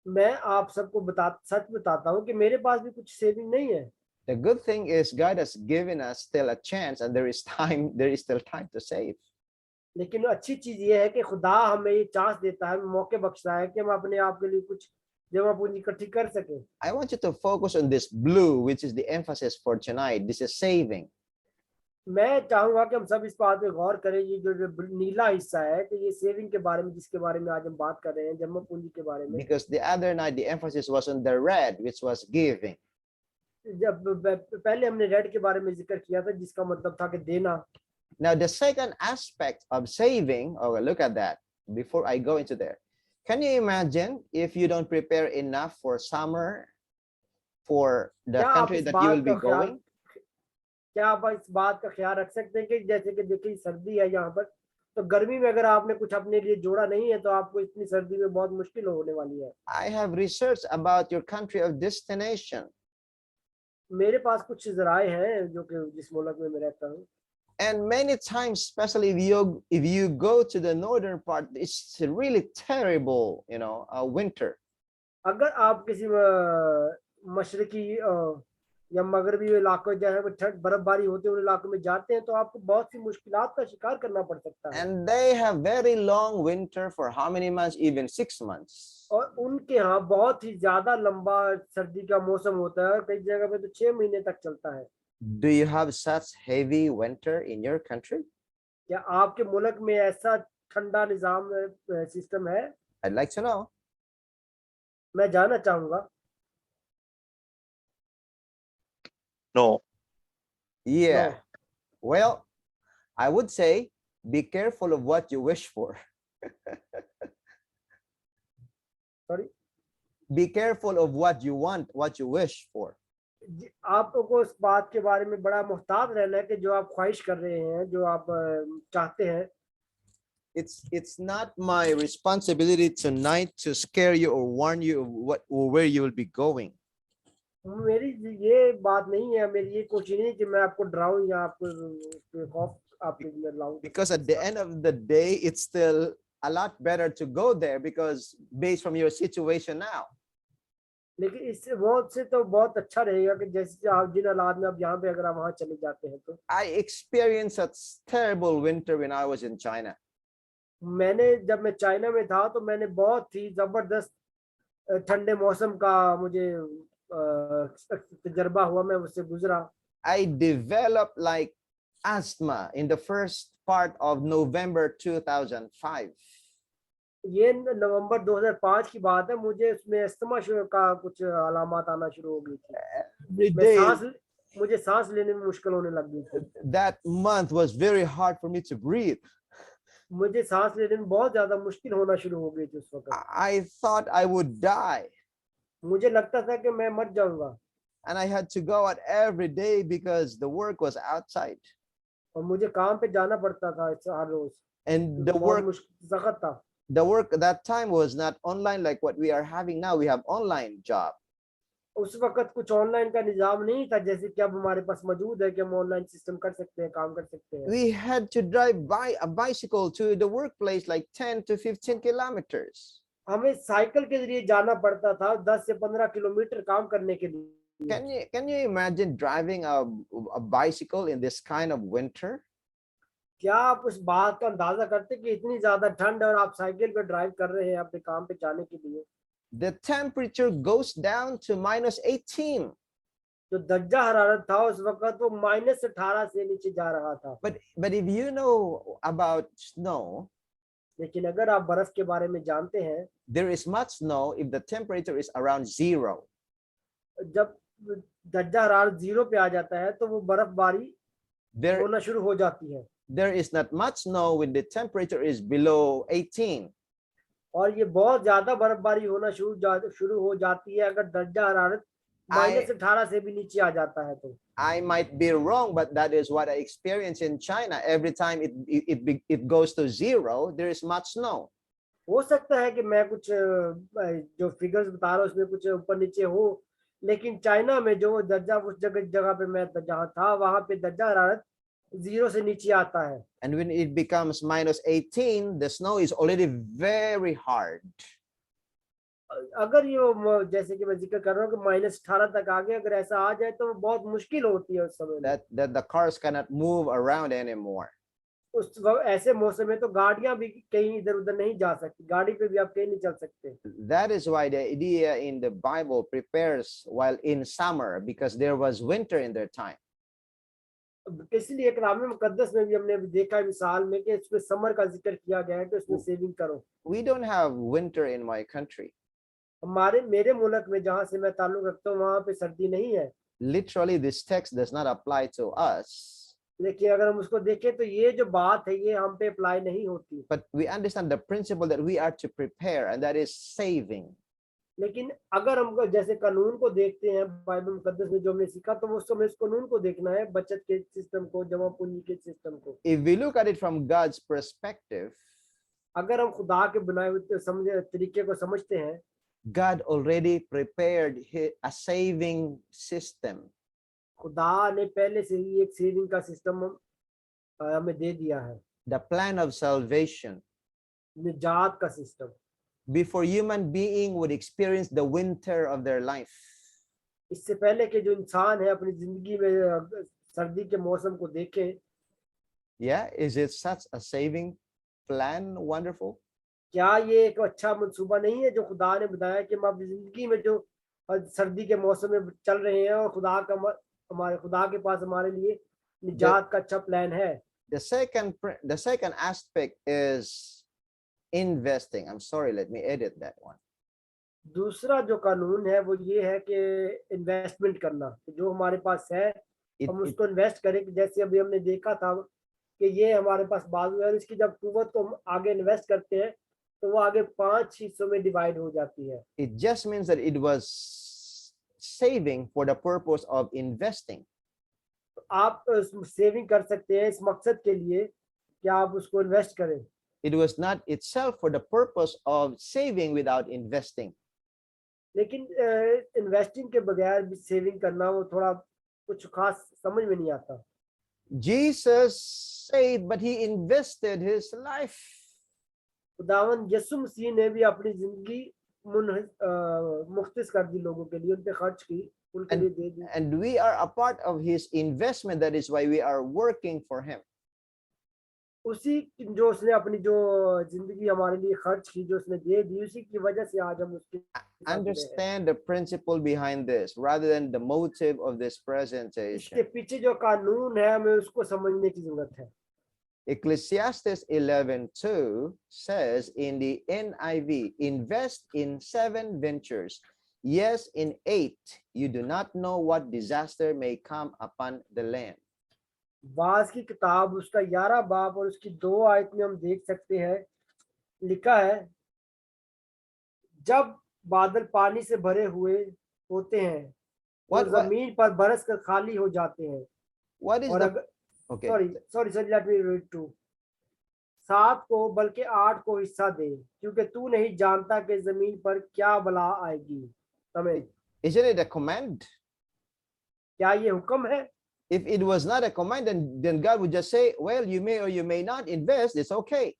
मैं आप सबको सच बताता हूँ कि मेरे पास भी कुछ सेविंग नहीं है. The good thing is God has given us still a chance, and there is still time to save. लेकिन अच्छी चीज ये है कि खुदा हमें ये चांस देता है, मौके बख्शता है कि हम अपने आप के लिए कुछ जमा पूंजी इकट्ठी कर सके. I want you to focus on this blue, which is the emphasis for tonight. This is saving. मैं चाहूंगा कि हम सब इस बात पे गौर करें, ये जो नीला हिस्सा है कि ये सेविंग के बारे में, जिसके बारे में आज हम बात कर रहे हैं, जमा पूंजी के बारे में. Because the other night the emphasis was on the red, which was giving. जब पहले हमने रेड के बारे में जिक्र किया था जिसका मतलब था कि देना. Now the second aspect of saving, oh, look at that. Before I go into there, can you imagine if you don't prepare enough for summer, for the क्या आप country इस that you बात will be का ख्याल going? क्या आप इस बात का ख्याल रख सकते हैं कि जैसे कि देखिए सर्दी है यहाँ पर, तो गर्मी में अगर आपने कुछ अपने लिए जोड़ा नहीं है तो आपको इतनी सर्दी में बहुत मुश्किल होने वाली है. I have researched about your country of destination. मेरे पास कुछ जराए हैं जो कि जिस मुल्क में मैं रहता हूँ. And many times, especially if you go to the northern part, it's really terrible, winter. अगर आप किसी मशरकी या मगरबी इलाकों जहाँ पे ठंड बर्फबारी होती है उन इलाकों में जाते हैं तो आपको बहुत सी मुश्किलात का शिकार करना पड़ सकता है. And they have very long winter for how many months? Even 6 months. और उनके यहाँ बहुत ही ज्यादा लंबा सर्दी का मौसम होता है, कई जगह पे तो 6 महीने तक चलता है. Do you have such heavy winter in your country? क्या आपके मुल्क में ऐसा ठंडा निजाम सिस्टम है? I'd like to know. मैं जानना चाहूंगा. No. Yeah. No. Well, I would say Be careful of what you wish for. Sorry, Be careful of what you want, what you wish for. आपको इस बात के बारे में बड़ा मुहतात रहना है कि जो आप ख्वाहिश कर रहे हैं, जो आप चाहते हैं, It's not my responsibility tonight to scare you or warn you of what or where you will be going. मेरी ये बात नहीं है, मेरी ये कोशिश नहीं कि मैं आपको डराऊं या आपको खौफ आपके अंदर लाऊं, Because at the end of the day, it's still a lot better to go there because based from your situation now. लेकिन इससे बहुत से तो बहुत अच्छा रहेगा कि जैसे आप जिन हालात में आप यहाँ पे अगर आप वहाँ चले जाते हैं तो I experienced a terrible winter when I was in China. मैंने जब मैं चाइना में था तो मैंने बहुत ही जबरदस्त ठंडे मौसम का मुझे तजर्बा हुआ, मैं उससे गुजरा। I developed like asthma in the first part of November 2005. ये नवंबर 2005 की बात है, मुझे उसमें अस्थमा का कुछ अलामत आना शुरू हो गई थी। Every मैं day मुझे सांस लेने में मुश्किल होने लग गई थी। that month was very hard for me to breathe. मुझे सांस लेने में बहुत ज्यादा मुश्किल होना शुरू हो गई थी उस वक्त। I thought I would die. मुझे लगता था कि मैं मर जाऊंगा। And I had to go out every day because the work was outside. और मुझे काम पे जाना पड़ता था हर रोज। And the बहुत work सख्त था। at that time was not online like what we are having now. We have online job. उस वक्त कुछ ऑनलाइन का निजाम नहीं था जैसे कि अब हमारे पास मौजूद है कि हम ऑनलाइन सिस्टम कर सकते हैं, काम कर सकते हैं। We had to drive by a bicycle to the workplace like 10 to 15 kilometers. हमें साइकिल के जरिए जाना पड़ता था 10 से 15 किलोमीटर काम करने के लिए। Can you imagine driving a bicycle in this kind of winter? क्या आप उस बात का अंदाजा करते कि इतनी ज्यादा ठंड और आप साइकिल पे ड्राइव कर रहे हैं अपने काम पे जाने के लिए? The temperature goes down to -18. जो दर्जा हरारत था उस वक्त वो -18 से नीचे जा रहा था। But if you know about snow, लेकिन अगर आप बर्फ के बारे में जानते हैं, there is much snow if the temperature is around 0. जब दर्जा हरारत 0 पे आ जाता है तो वो बर्फबारी होना शुरू हो जाती है। There is not much snow when the temperature is below 18. और ये बहुत ज्यादा बर्फबारी होना शुरू हो जाती है अगर दर्जा हरारत -18 से भी नीचे आ जाता है तो। I might be wrong, but that is what I experience in China. Every time it goes to 0, there is much snow. हो सकता है कि मैं कुछ जो फिगर्स बता रहा हूँ उसमें कुछ ऊपर नीचे हो, लेकिन चाइना में जो दर्जा उस जगह पे मैं जहाँ था वहां पे दर्जा हरारत 0 से नीचे आता है। And when it becomes -18, the snow is already very hard. अगर ये जैसे कि मैं जिक्र कर रहा हूँ कि -18 तक आ गया, अगर ऐसा आ जाए तो बहुत मुश्किल होती है उस समय में। That the cars cannot move around anymore. उस ऐसे मौसम में तो गाड़ियां भी कहीं इधर उधर नहीं जा सकती, गाड़ी पे भी आप कहीं नहीं चल सकते। That is why the idea in the Bible prepares while in summer, because there was winter in their time. इसलिए कलाम मुकद्दस में भी हमने देखा मिसाल में कि इसमें समर का जिक्र किया गया है कि उसमें सेविंग करो। We don't have winter in my country. मेरे मुल्क में जहाँ से मैं ताल्लुक रखता हूँ वहाँ पे सर्दी नहीं है। Literally, this text does not apply to us. लेकिन अगर हम उसको देखें तो ये जो बात है ये हम पे अप्लाई नहीं होती। But we understand the principle that we are to prepare, and that is saving. लेकिन अगर हम जैसे कानून को देखते हैं बाइबल मुकद्दस में जो हमने सीखा तो उस समय इस कानून को देखना है, बचत के सिस्टम को, जमा पूंजी के सिस्टम को। If we look at it from God's perspective, अगर हम खुदा के बनाए हुए तरीके को समझते हैं, God already prepared a saving system. खुदा ने पहले से ही एक सेविंग का सिस्टम हमें दे दिया है। The plan of salvation. निजात का system. Before human being would experience the winter of their life. इससे पहले के जो इंसान है अपनी जिंदगी में सर्दी के मौसम को देखे। Yeah, is it such a saving plan? Wonderful. क्या ये एक अच्छा मंसूबा नहीं है जो खुदा ने बताया कि हम अपनी जिंदगी में जो सर्दी के मौसम में चल रहे हैं और हमारे खुदा के पास हमारे लिए निजात का अच्छा प्लान है। The second aspect is investing. I'm sorry, let me edit that one. दूसरा जो कानून है वो ये है कि इन्वेस्टमेंट करना, जो हमारे पास है हम उसको इन्वेस्ट करें। जैसे अभी हमने देखा था कि ये हमारे पास बाजू है और इसकी जब कुव्वत को हम आगे इन्वेस्ट करते हैं तो वो आगे 5 हिस्सों में डिवाइड हो जाती है। It just means that it was saving for the purpose of investing. आप सेविंग कर सकते हैं इस मकसद के लिए कि आप उसको इन्वेस्ट करें, It was not itself for the purpose of saving without investing. लेकिन इन्वेस्टिंग के बगैर भी सेविंग करना वो थोड़ा कुछ खास समझ में नहीं आता। Jesus saved, but he invested his life. खुदावंद यीशु मसीह ने भी अपनी जिंदगी मुख्तस कर दी लोगों के लिए, उन पे खर्च की, उनके लिए दे दी। And we are a part of his investment. That is why we are working for him. उसी जो उसने अपनी जो जिंदगी हमारे लिए खर्च की, जो उसने दे दी, उसी की वजह से आज हम उसके साथ जुड़े हैं। Understand the principle behind this rather than the motive of this इसके presentation. पीछे जो कानून है हमें उसको समझने की जरूरत है। Ecclesiastes 11:2 says in the NIV, invest in 7 ventures. Yes, in 8, you do not know what disaster may come upon the land. Was की किताब उसका 11 बाब और उसकी 2 आयत में हम देख सकते हैं, लिखा है, जब बादल पानी से भरे हुए होते हैं और What जमीन पर बरस कर खाली हो जाते हैं। what is और the अगर okay? Sorry let me read two, 7 को बल्कि 8 को हिस्सा दे, क्योंकि तू नहीं जानता कि जमीन पर क्या बला आएगी। तमें Isn't it a command? क्या ये हुक्म है? If it was not a command, then God would just say, well, you may or you may not invest, it's okay.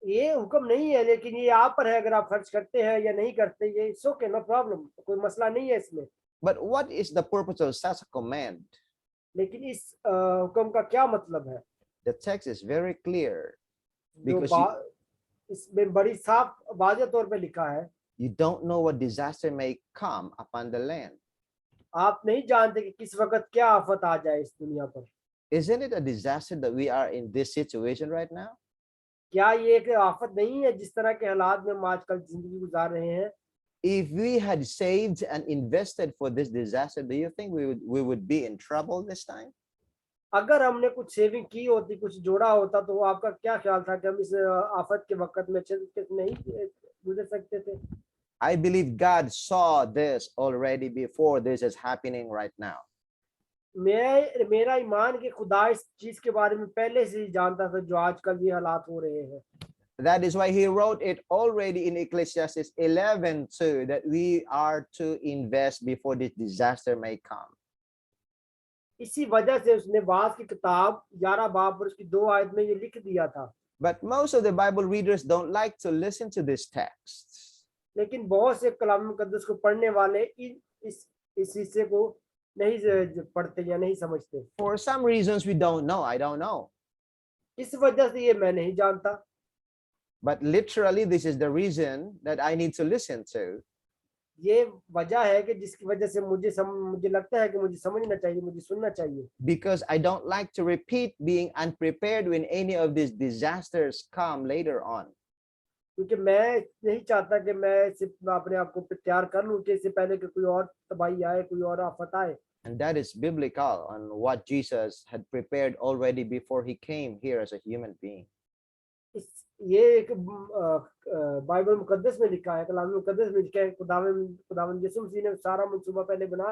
ये हुक्म नहीं है, लेकिन ये आप पर है, अगर आप खर्च करते हैं या नहीं करते, ये इट्स ओके, नो प्रॉब्लम, कोई मसला नहीं है इसमें। But what is the purpose of such a command? लेकिन इस हुक्म का क्या मतलब है? The text is very clear. जो Because इसमें बड़ी साफ वाज़ेह तौर पे लिखा है, you don't know what disaster may come upon the land. आप नहीं जानते कि किस वक्त क्या आफत आ जाए इस दुनिया पर। Isn't it a disaster that we are in this situation right now? क्या ये एक आफत नहीं है जिस तरह के हालात में हम आजकल जिंदगी गुजार रहे हैं? If we had saved and invested for this disaster, do you think we would be in trouble this time? अगर हमने कुछ सेविंग की होती, कुछ जोड़ा होता, तो आपका क्या ख्याल था कि हम इस आफत के वक्त में अच्छे से नहीं गुजर सकते थे? I believe God saw this already before this is happening right now. मेरा ईमान कि खुदा इस चीज के बारे में पहले से ही जानता था जो आजकल ये हालात हो रहे हैं। That is why he wrote it already in Ecclesiastes 11:2 that we are to invest before this disaster may come. इसी वजह से उसने वाज की किताब 11 बाब और उसकी 2 आयत में ये लिख दिया था। But most of the Bible readers don't like to listen to this text. लेकिन बहुत से कलाम मुकद्दस को पढ़ने वाले इस हिस्से को नहीं पढ़ते या नहीं समझते। For some reasons we don't know, I don't know. इस वजह से ये मैं नहीं जानता। But literally this is the reason that I need to listen to. ये वजह है कि जिसकी वजह से मुझे लगता है कि मुझे समझना चाहिए, मुझे सुनना चाहिए। Because I don't like to repeat being unprepared when any of these disasters come later on. क्योंकि मैं नहीं चाहता कि मैं सिर्फ अपने आप को तैयार कर लूं कि इससे पहले कि कोई और तबाही आए, कोई और आफत आए। And that is biblical on what Jesus had prepared already before he came here as a human being. ये एक बाइबल मुकद्दस में लिखा है, कलाम मुकद्दस में लिखा है, खुदावंद यीशु मसीह ने सारा मंसूबा पहले बना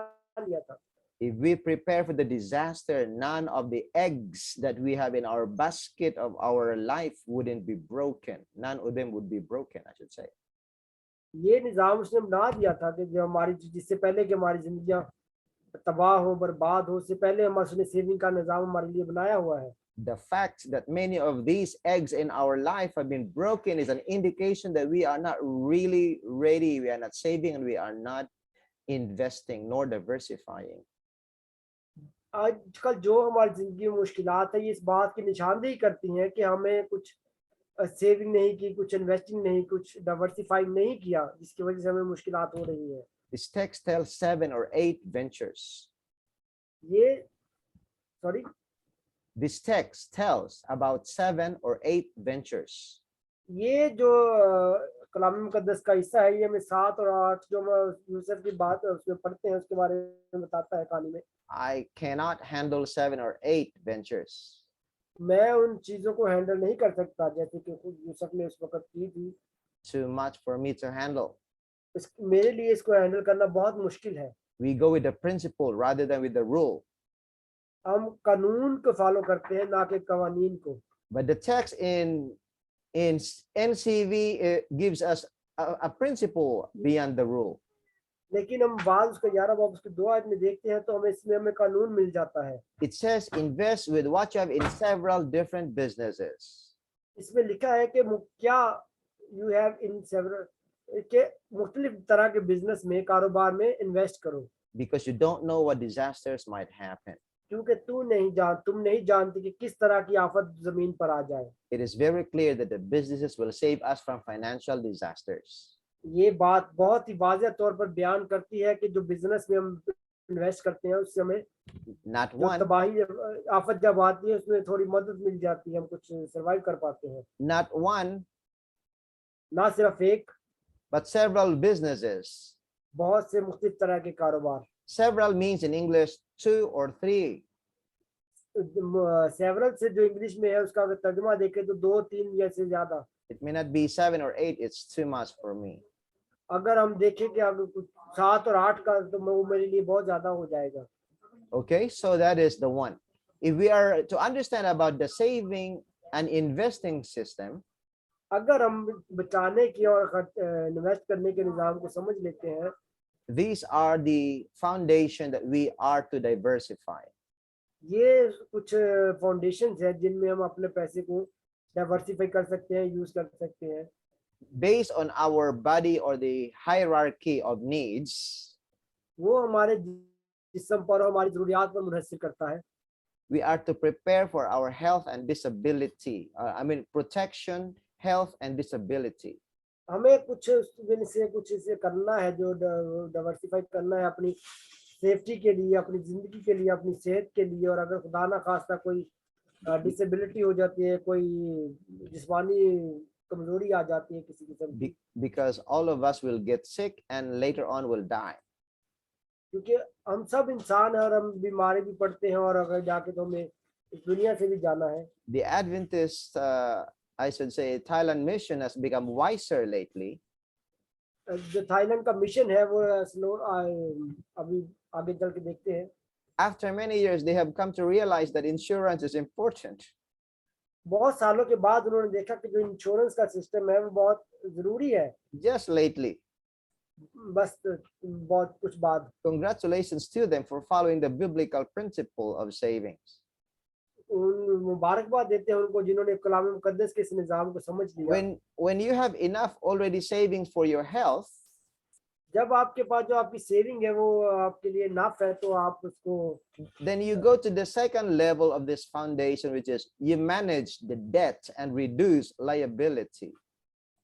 लिया था। If we prepare for the disaster, none of the eggs that we have in our basket of our life wouldn't be broken. None of them would be broken, I should say. ये निजाम उसने बना दिया था कि जो हमारी जिससे पहले कि हमारी जिंदगियां तबाह हो, बर्बाद हो, उससे पहले हमारे सेविंग का निजाम हमारे लिए बनाया हुआ है। The fact that many of these eggs in our life have been broken is an indication that we are not really ready, we are not saving, and we are not investing nor diversifying. आजकल जो हमारी जिंदगी में मुश्किलात है, ये इस बात की निशानदेही करती हैं कि हमें कुछ सेविंग नहीं की, कुछ इन्वेस्टिंग नहीं, कुछ डाइवर्सिफाइंग नहीं किया, जिसकी वजह से हमें मुश्किलात हो रही है। This text tells 7 or 8 ventures. This text tells about 7 or 8 ventures. ये जो कलाम मुकद्दस का हिस्सा है, ये हमें 7 और 8 जो हम यूसुफ की बात उसमें पढ़ते हैं उसके बारे में बताता है कहानी में। I cannot handle 7 or 8 ventures. मैं उन चीजों को हैंडल नहीं कर सकता जैसे कि खुद यूसुफ ने उस वक्त की थी। Too much for me to handle. मेरे लिए इसको हैंडल करना बहुत मुश्किल है। We go with the principle rather than with the rule. हम कानून को फॉलो करते हैं ना कि कवानीन को। But the text in NCV gives us a principle beyond the rule. लेकिन हम बात उसका 11 बाब उसके 2 आयत में देखते हैं तो हमें इसमें हमें कानून मिल जाता है। It says invest with what you have in several different businesses. इसमें लिखा है कि क्या यू हैव इन सेवरल के मुख्तलिफ तरह के बिजनेस में कारोबार में इन्वेस्ट करो। Because you don't know what disasters might happen. क्योंकि तुम नहीं जानते कि किस तरह की आफत जमीन पर आ जाए। It is very clear that the businesses will save us from financial disasters. ये बात बहुत ही वाज़ेह तौर पर बयान करती है कि जो बिजनेस में हम इन्वेस्ट करते हैं उससे हमें Not जो one, तबाही आफत जब आती है उसमें थोड़ी मदद मिल जाती है, हम कुछ सरवाइव कर पाते हैं। not one, ना सिर्फ एक, but several businesses. बहुत से मुख्तलिफ तरह के कारोबार। Several means in English 2 or 3. Several से जो इंग्लिश में है उसका अगर तर्जुमा देखें तो 2, 3 या से ज्यादा। It may not be 7 or 8, it's too much for me. अगर हम देखें कि अगर कुछ 7 और 8 का तो वो मेरे लिए बहुत ज्यादा हो जाएगा। Okay, so that is the one. If we are to understand about the saving and investing system, अगर हम बचाने की और इन्वेस्ट करने के निज़ाम को समझ लेते हैं, these are the foundation that we are to diversify. ये कुछ फाउंडेशंस है जिनमें हम अपने पैसे को डाइवर्सिफाई कर सकते हैं, यूज कर सकते हैं। Based on our body or the hierarchy of needs, वो हमारे जिस्म पर और हमारी जरूरियात पर मुनहसर करता है। we are to prepare for our health and disability. Protection, health and disability. हमें कुछ कुछ इसे करना है जो डाइवर्सिफाई करना है अपनी सेफ्टी के लिए, अपनी जिंदगी के लिए, अपनी सेहत के लिए। और अगर खुदा ना खास्ता कोई डिसेबिलिटी हो जाती है, कोई जिस्मानी कमजोरी आ जाती है किसी किस्म की, Because all of us will get sick and later on will die. क्योंकि हम सब इंसान हैं और हम बीमारी भी पड़ते हैं और अगर जाके तो हमें इस दुनिया से भी जाना है। The Adventist, I should say, Thailand mission has become wiser lately. जो थाईलैंड का मिशन है वो अभी आगे चल के देखते हैं। After many years, they have come to realize that insurance is important. बहुत सालों के बाद उन्होंने देखा कि जो इंश्योरेंस का सिस्टम है वो बहुत जरूरी है। Just lately. बस बहुत कुछ बाद। Congratulations to them for following the biblical principle of savings. मुबारकबाद देते हैं उनको जिन्होंने कलाम मुकद्दस के इस निजाम को समझ लिया। When you have enough already savings for your health, जब आपके पास जो आपकी सेविंग है वो आपके लिए नाफ है तो आप उसको, then you go to the second level of this foundation, which is you manage the debt and reduce liability.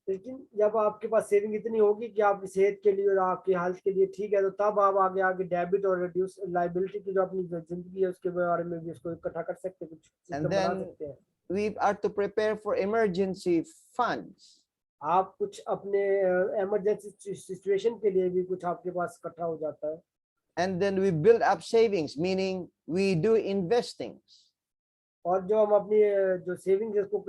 लेकिन जब आपके पास सेविंग इतनी होगी कि आपकी सेहत के लिए और आपकी हेल्थ के लिए ठीक है तो तब आप आगे आगे डेबिट और रिड्यूस लायबिलिटी की जो अपनी जिंदगी है उसके बारे में भी उसको इकट्ठा कर सकते हैं, कुछ सिस्टम बना सकते हैं। We are to prepare for emergency funds. आप कुछ अपने इमरजेंसी सिचुएशन के लिए भी कुछ आपके पास इकट्ठा हो जाता है। And then we build up savings, meaning we do investings. और जो हम अपनी जो सेविंग्स इसको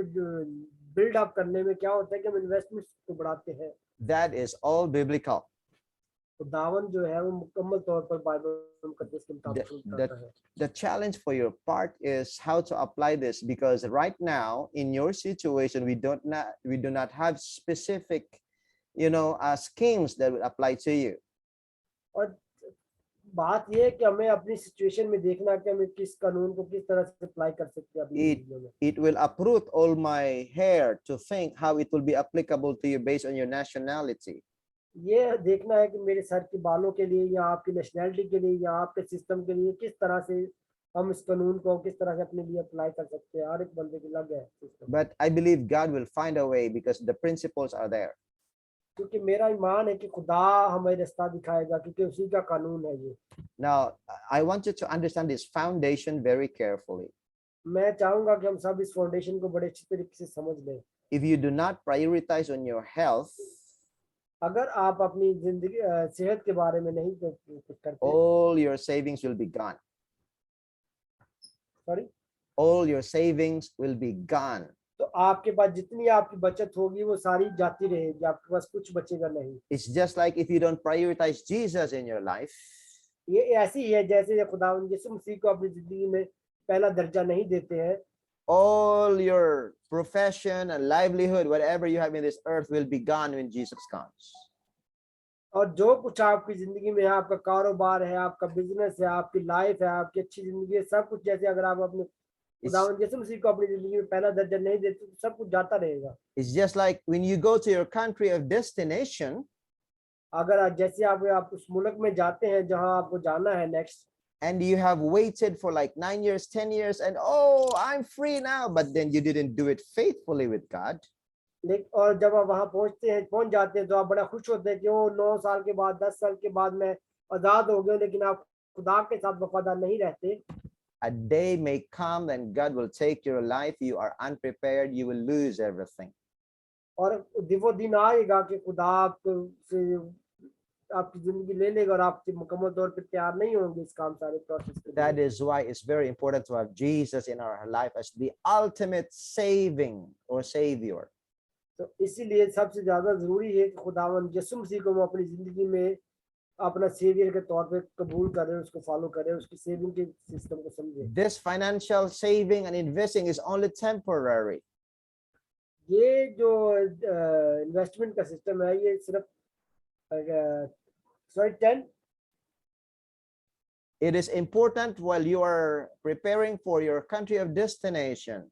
बिल्ड अप करने में क्या होता है कि हम इन्वेस्टमेंट को बढ़ाते हैं। That is all biblical. तो दावन जो है वो मुकम्मल तौर पर बाइबल मुकद्दस के मुताबिक करता है। The challenge for your part is how to apply this, because right now in your situation we do not have specific schemes that will apply to you. और बात ये है कि हमें अपनी सिचुएशन में देखना है कि हम किस कानून को किस तरह से अप्लाई कर सकते हैं अपनी जिंदगी में। It will uproot all my hair to think how it will be applicable to you based on your nationality. ये देखना है कि मेरे सर के बालों के लिए या आपकी नेशनैलिटी के लिए या आपके सिस्टम के लिए किस तरह से हम इस कानून को किस तरह से अपने लिए अप्लाई कर सकते हैं। हर एक बंदे की अलग है system. But I believe God will find a way because the principles are there. क्योंकि मेरा ईमान है कि खुदा हमें रास्ता दिखाएगा क्योंकि उसी का कानून है ये। Now I want you to understand this foundation very carefully. मैं चाहूंगा कि हम सब इस फाउंडेशन को बड़े अच्छे तरीके से समझ लें। If you do not prioritize on your health, अगर आप अपनी जिंदगी सेहत के बारे में नहीं कुछ करते, all your savings will be gone. Sorry, all your savings will be gone. तो आपके पास जितनी आपकी बचत होगी वो सारी जाती रहेगी, आपके पास कुछ बचेगा नहीं। It's just like if you don't prioritize Jesus in your life, ये ऐसी ही है जैसे खुदावंद यीशु मसीह को अपनी जिंदगी में पहला दर्जा नहीं देते हैं, all your profession and livelihood, whatever you have in this earth, will be gone when Jesus comes. और जो कुछ आपकी जिंदगी में है, आपका कारोबार है, आपका बिजनेस है, आपकी लाइफ है, आपकी अच्छी जिंदगी है, सब कुछ जैसे अगर आप अपने खुदावंद यीशु मसीह को अपनी जिंदगी में पहला दर्जा नहीं देते तो सब कुछ जाता रहेगा। It's just like when you go to your country of destination, अगर जैसे आप उस मुल्क में जाते हैं जहां आपको जाना है next, and you have waited for like 9 years, 10 years, and oh, I'm free now, but then you didn't do it faithfully with God. लेकिन और जब आप वहां पहुंच जाते हैं तो आप बड़ा खुश होते हैं कि वो 9 साल के बाद 10 साल के बाद मैं आजाद हो गया, लेकिन आप खुदा के साथ वफादार नहीं रहते। A day may come and God will take your life. You are unprepared. You will lose everything. और वो दिन आएगा कि खुदा आपकी जिंदगी ले लेगा और आप मुकम्मल तौर पे तैयार नहीं होंगे इस काम सारे प्रोसेस के That लिए। is why it's very important to have Jesus in our life as the ultimate saving or savior. तो इसीलिए सबसे ज्यादा जरूरी है कि खुदावंद यीशु मसीह को हम अपनी जिंदगी में अपना सेवियर के तौर पे कबूल करें, उसको फॉलो करें, उसकी सेविंग के सिस्टम को समझें। This financial saving and investing is only temporary. ये जो इन्वेस्टमेंट का सिस्टम है ये सिर्फ sorry 10 It is important while you are preparing for your country of destination.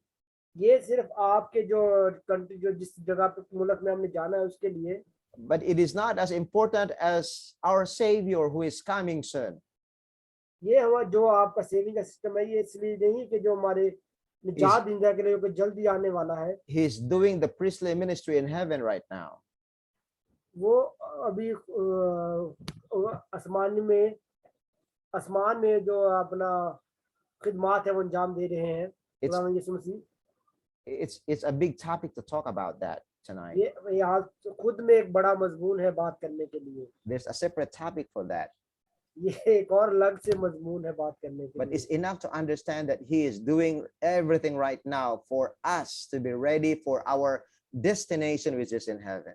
ये सिर्फ आपके जो कंट्री जो जिस जगह पे मुल्क में हमने जाना है उसके लिए, But it is not as important as our Savior who is coming soon. ये हमारा जो आपका सेविंग का सिस्टम है ये इसलिए नहीं कि जो हमारे निजात दींदा के लिए कोई जल्दी आने वाला है। He is doing the priestly ministry in heaven right now. वो अभी आसमान में जो अपना खिदमत है वो अंजाम दे रहे हैं खुदावंद यीशु मसीह। It's a big topic to talk about that tonight. ये यहाँ खुद में एक बड़ा मजमून है बात करने के लिए। There's a separate topic for that. ये एक और अलग से मजमून है बात करने के But लिए। it's enough to understand that He is doing everything right now for us to be ready for our destination, which is in heaven.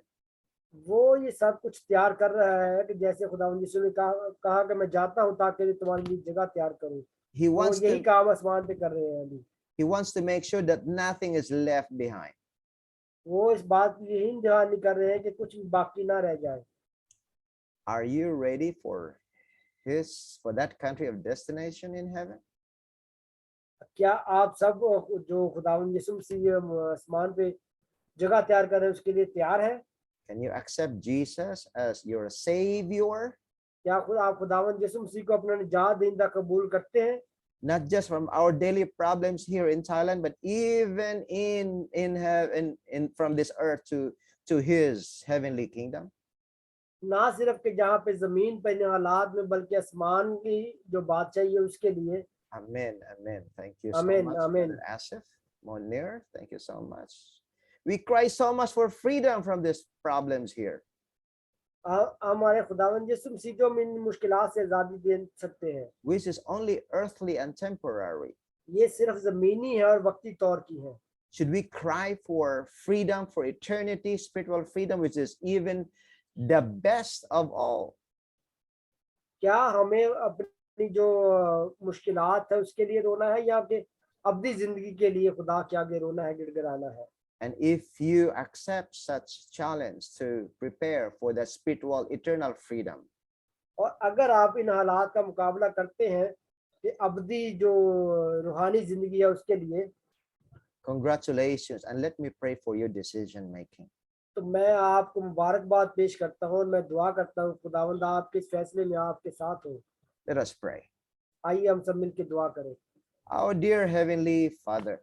वो ये सब कुछ तैयार कर रहा है कि जैसे खुदावंद यीशु ने कहा कि मैं जाता हूँ ताकि तुम्हारे लिए जगह तैयार करूँ। He वो wants यही to काम आसमान पे कर रहे हैं अभी। He wants to make sure that nothing is left behind. वो इस बात की यही ध्यान कर रहे हैं कि कुछ भी बाकी ना रह जाए। Are you ready for that country of destination in heaven? क्या आप सब जो खुदावंद यीशु मसीह आसमान पे जगह तैयार कर रहे हैं उसके लिए तैयार हैं? Can you accept Jesus as your Savior? क्या आप खुदावंद यीशु मसीह को अपना निजात दींदा कबूल करते हैं? Not just from our daily problems here in Thailand, but even in heaven, from this earth to His heavenly kingdom. ना सिर्फ के जहाँ पे जमीन पे हालात में बल्कि आसमान की जो बादशाही है उसके लिए। Amen. Amen. Thank you so Amen, much, amen. Brother Asif Monir. Thank you so much. We cry so much for freedom from these problems here. हमारे खुदावंद यीशु मसीह जो हम इन मुश्किलात से आजादी दे सकते हैं, which is only earthly and temporary. ये सिर्फ जमीनी है और वक्ती तौर की है। Should we cry for freedom, for eternity, spiritual freedom, which is even the best of all? क्या हमें अपनी जो मुश्किलात है उसके लिए रोना है या कि अब्दी जिंदगी के लिए खुदा के आगे रोना है, गिड़गिड़ाना है? And if you accept such challenge to prepare for the spiritual eternal freedom, और अगर आप इन हालात का मुकाबला करते हैं कि अब्दी जो रूहानी जिंदगी है उसके लिए, congratulations, and let me pray for your decision making. तो मैं आपको मुबारकबाद पेश करता हूँ और मैं दुआ करता हूँ खुदावंद आपके इस फैसले में आपके साथ हो। Let us pray. आइए हम सब मिलकर दुआ करें। Our dear Heavenly Father,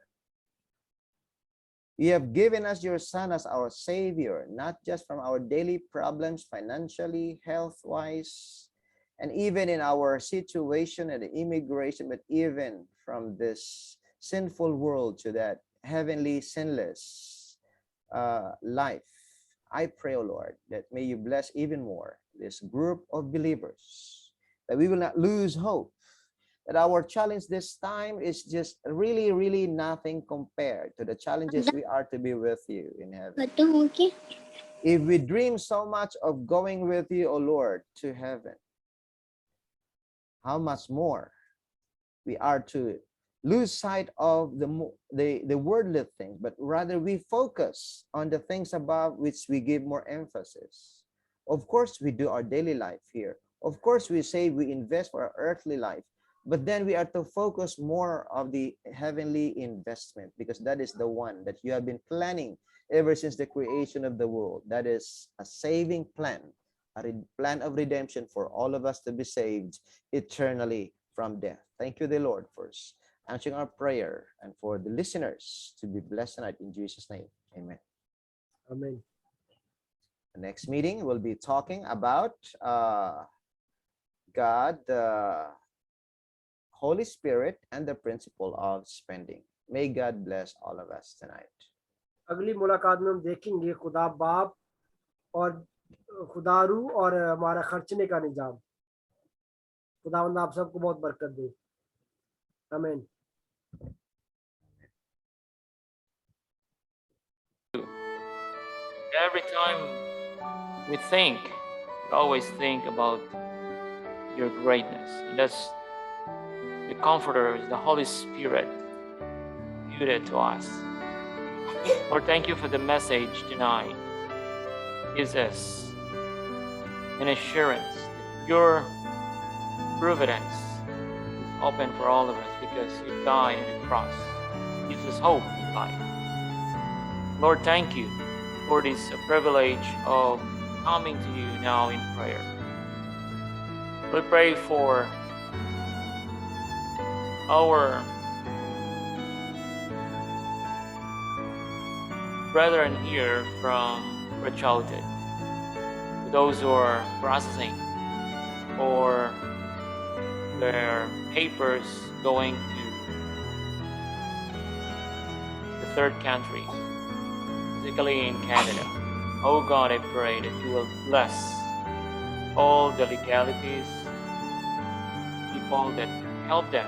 you have given us your Son as our Savior, not just from our daily problems, financially, health-wise, and even in our situation and immigration, but even from this sinful world to that heavenly, sinless life. I pray, O Lord, that may you bless even more this group of believers, that we will not lose hope, that our challenge this time is just really, really nothing compared to the challenges we are to be with you in heaven. If we dream so much of going with you, O Lord, to heaven, how much more we are to lose sight of the worldly things, but rather we focus on the things above, which we give more emphasis. Of course, we do our daily life here. Of course, we say we invest for our earthly life, but then we are to focus more of the heavenly investment, because that is the one that you have been planning ever since the creation of the world. That is a saving plan, a plan of redemption for all of us to be saved eternally from death. Thank you, the Lord, for answering our prayer, and for the listeners to be blessed tonight in Jesus' name. Amen. Amen. The next meeting will be talking about God, the Holy Spirit, and the principle of spending. May God bless all of us tonight. अगली मुलाकात में हम देखेंगे खुदा बाप और खुदारू और हमारा खर्चने का निजाम। खुदावंद आप सबको बहुत बरकत दे। आमीन। Every time we always think about your greatness. That's the Comforter, the Holy Spirit, given to us. Lord, thank you for the message tonight. It gives us an assurance that your providence is open for all of us because you died on the cross. It gives us hope in life. Lord, thank you for this privilege of coming to you now in prayer. We pray for our brethren here from Rachauted, those who are processing for their papers going to the third country, particularly in Canada. Oh God, I pray that you will bless all the legalities, people that help them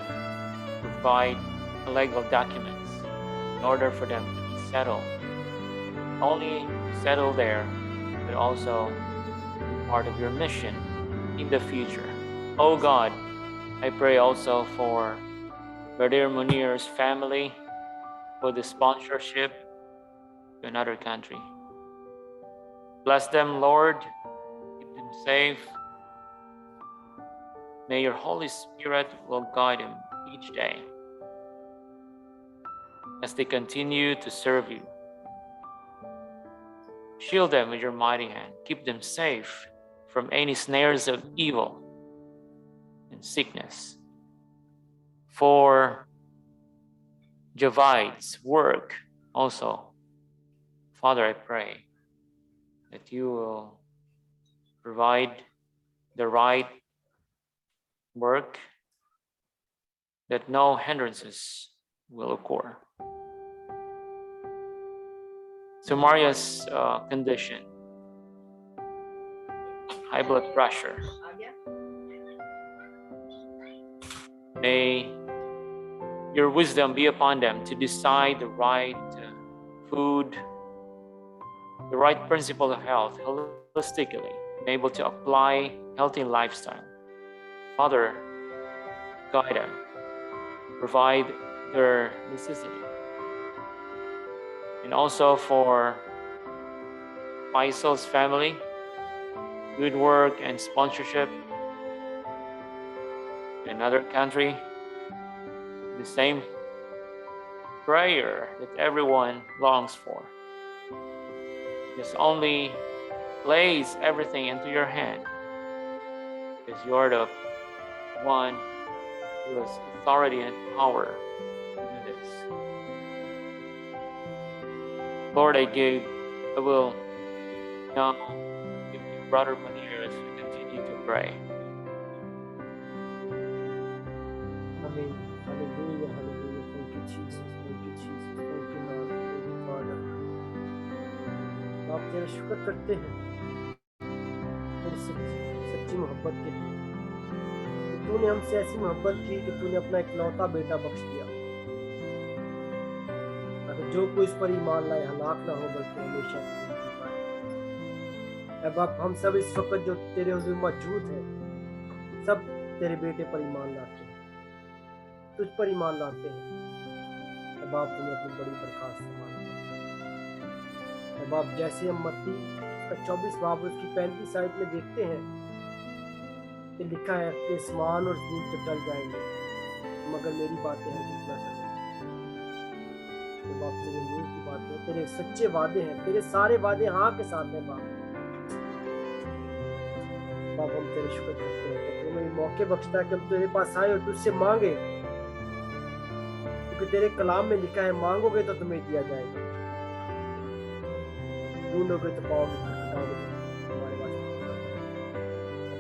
provide legal documents in order for them to be settled. Not only settle there, but also part of your mission in the future. Oh God, I pray also for Brother Munir's family, for the sponsorship to another country. Bless them, Lord. Keep them safe. May your Holy Spirit will guide them each day as they continue to serve you. Shield them with your mighty hand. Keep them safe from any snares of evil and sickness. For Javid's work also, Father, I pray that you will provide the right work, that no hindrances will occur. So Maria's condition, high blood pressure, may your wisdom be upon them to decide the right food, the right principle of health holistically, and able to apply healthy lifestyle. Father, guide them, provide their necessity. And also for Faisal's family, good work and sponsorship in another country, the same prayer that everyone longs for. Just only place everything into your hand, because you're the one who has authority and power to do this. Lord, I will now give you Brother Munir as we continue to pray. Amen. Hallelujah. Hallelujah. Thank you, Jesus. Thank you, Jesus. Thank you, Lord. Thank you, Father. आप तेरा शुक्र करते हैं तेरी सच्ची मोहब्बत के लिए, तूने हमसे ऐसी मोहब्बत की कि तूने अपना इकलौता बेटा बख्श दिया, ताकि जो कोई इस पर ईमान लाए हलाक ना हो बल्कि हमेशा जिंदगी पाए। ऐ बाप, हम सब इस वक्त जो तेरे हुजूर मौजूद हैं, सब तेरे बेटे पर ईमान लाते हैं, तुझ पर ईमान लाते हैं। ऐ बाप, तुम्हें अपनी बड़ी बरकत से मानो। ऐ बाप, जैसे हम मत्ती का 24 बाब उसकी 35 आयत में देखते हैं कि लिखा है कि आसमान और ज़मीन तो टल जाएंगे मगर मेरी बातें हैं कितना टलेंगी। तो बाप, तेरे नूर की बातें, तेरे सच्चे वादे हैं, तेरे सारे वादे हाँ के साथ हैं बाप। बाप, हम तेरे शुक्र करते हैं कि तूने ये मौके बख्शता है कि हम तेरे पास आए और तुझसे मांगे, क्योंकि तेरे कलाम में लिखा है मांगोगे तो तुम्हें दिया जाएगा, ढूंढोगे तो पाओगे, खटखटाओगे तो तुम्हारे पास।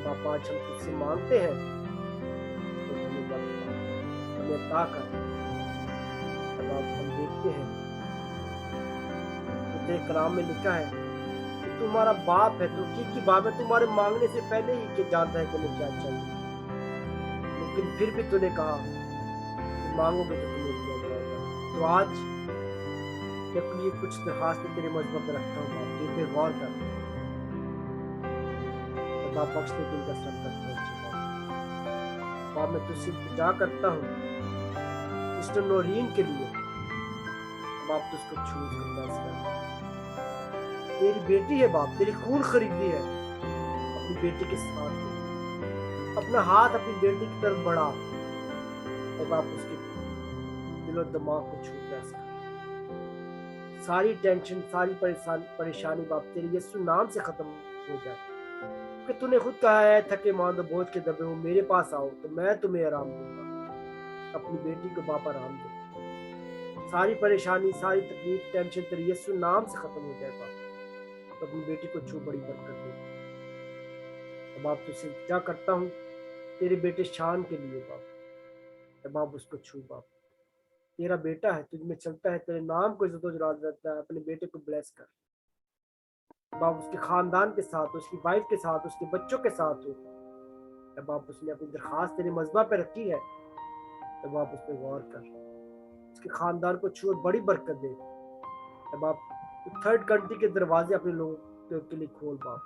बाप, आज हम तुझसे मांगते हैं तो तुम्हें बख्श, हमें अता कर। बाप, हम देखते हैं तो तेरे कलाम में लिखा है कि तुम्हारा बाप है, तू की बाप है, तुम्हारे मांगने से पहले ही के जानता है कि हमें क्या चाहिए, लेकिन फिर भी तूने कहा कि मांगोगे तो तुम्हें दिया जाएगा। तो आज मैं अपनी ये कुछ दरखास्त तेरे मजहब पर रखता हूँ बाप, जिन पे गौर कर। तो बाप, बख्श दे दिल का सब करते हैं बाप। मैं तुझसे इल्तिजा करता हूँ मिस्टर नौरीन के लिए बाप, तुझको छू उसको ब्लेस कर। तेरी बेटी है बाप, तेरी खून खरीदी है, अपनी बेटी के साथ दे। अपना हाथ अपनी बेटी की तरफ बढ़ा और बाप उसके दिलो दिमाग को छू ब्लेस कर। सारी टेंशन, सारी परेशानी बाप तेरे यीशु नाम से खत्म हो जाए, क्योंकि तूने खुद कहा है थके मांदो बोझ के दबे हो मेरे पास आओ तो मैं तुम्हें आराम दूंगा। अपनी बेटी को बाप आराम दे, सारी परेशानी, सारी तकलीफ, टेंशन तेरे यीशु नाम से खत्म हो जाए बाप। तो अपनी बेटी को छू बड़ी बरकत दे। तो बाप, तुझसे क्या करता हूँ तेरे बेटे शान के लिए बाप। तो बाप, उसको छू बाप, तेरा बेटा है, तुझ में चलता है, तेरे नाम को इज्जत जलाल देता है। अपने बेटे को ब्लेस कर बाप, उसके खानदान के साथ, उसकी वाइफ के साथ, उसके बच्चों के साथ हो। तो बाप, उसने अपनी दरखास्त तेरे मजबा पे रखी है, तो बाप उस पर गौर कर, उसके खानदान को छू और बड़ी बरकत दे। तो बाप, थर्ड कंट्री के दरवाजे अपने लोगों के लिए खोल बाप।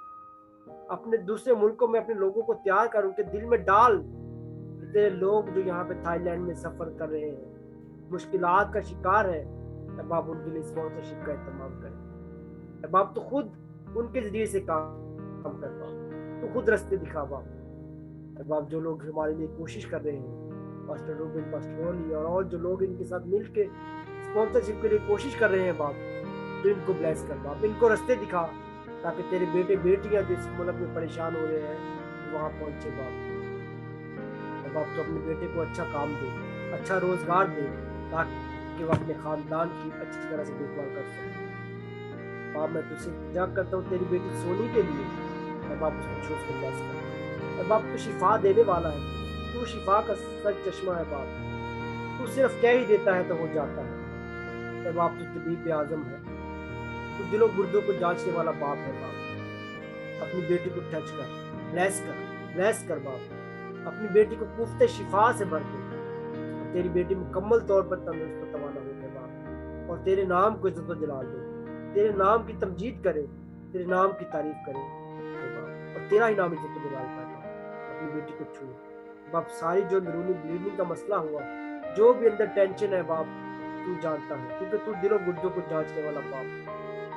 अपने दूसरे मुल्कों में अपने लोगों को तैयार कर, उनके दिल में डाल कि तेरे लोग जो यहाँ पे थाईलैंड में सफर कर रहे हैं, मुश्किलात का शिकार है, तब बाप उनके लिए स्पॉन्सरशिप का इंतजाम करे। तब बाप, तो खुद उनके जरिए से काम कर बाप, तो खुद रास्ते दिखा बाप। तब बाप, जो लोग हमारे लिए कोशिश कर रहे हैं, पास्टर रूबिन, पास्टर रोली और जो लोग इनके साथ मिलके स्पॉन्सरशिप के लिए कोशिश कर रहे हैं बाप, तो इनको ब्लेस कर बाप, इनको रास्ते दिखा, ताकि तेरे बेटे बेटियां जो इस मुल्क में परेशान हो रहे हैं वहाँ पहुंचे बाप। तब बाप, तो अपने बेटे को अच्छा काम दे, अच्छा रोजगार दे, ताकि वो अपने खानदान की अच्छी तरह से देखभाल कर सके बाप। मैं तुझसे इंतजार करता हूँ तेरी बेटी सोनी के लिए। तब बाप, उसको छू उसको ब्लेस कर। तब बाप, तू शिफा देने वाला है, तू शिफा का सच चश्मा है बाप, तू सिर्फ कह ही देता है तो हो जाता है। तब बाप, तू तबीब आजम है, तू दिलों गुर्दों को जांचने वाला बाप है बाप। अपनी बेटी को टच कर, ब्लेस कर बाप। अपनी बेटी को पुख्ते शिफा से भर दे, तेरी बेटी मुकम्मल तौर पर तंदुरुस्त तवाना हो गए बाप, और तेरे नाम को इज्जत जलाल दे, तेरे नाम की तमजीद करे, तेरे नाम की तारीफ करे बाप, और तेरा ही नाम इज्जत जलाल पाए। अपनी बेटी को छू बाप। सारी जो अंदरूनी ब्लीडिंग का मसला हुआ, जो भी अंदर टेंशन है बाप, तू जानता है, क्योंकि तू दिलों गुर्दों को जांचने वाला बाप,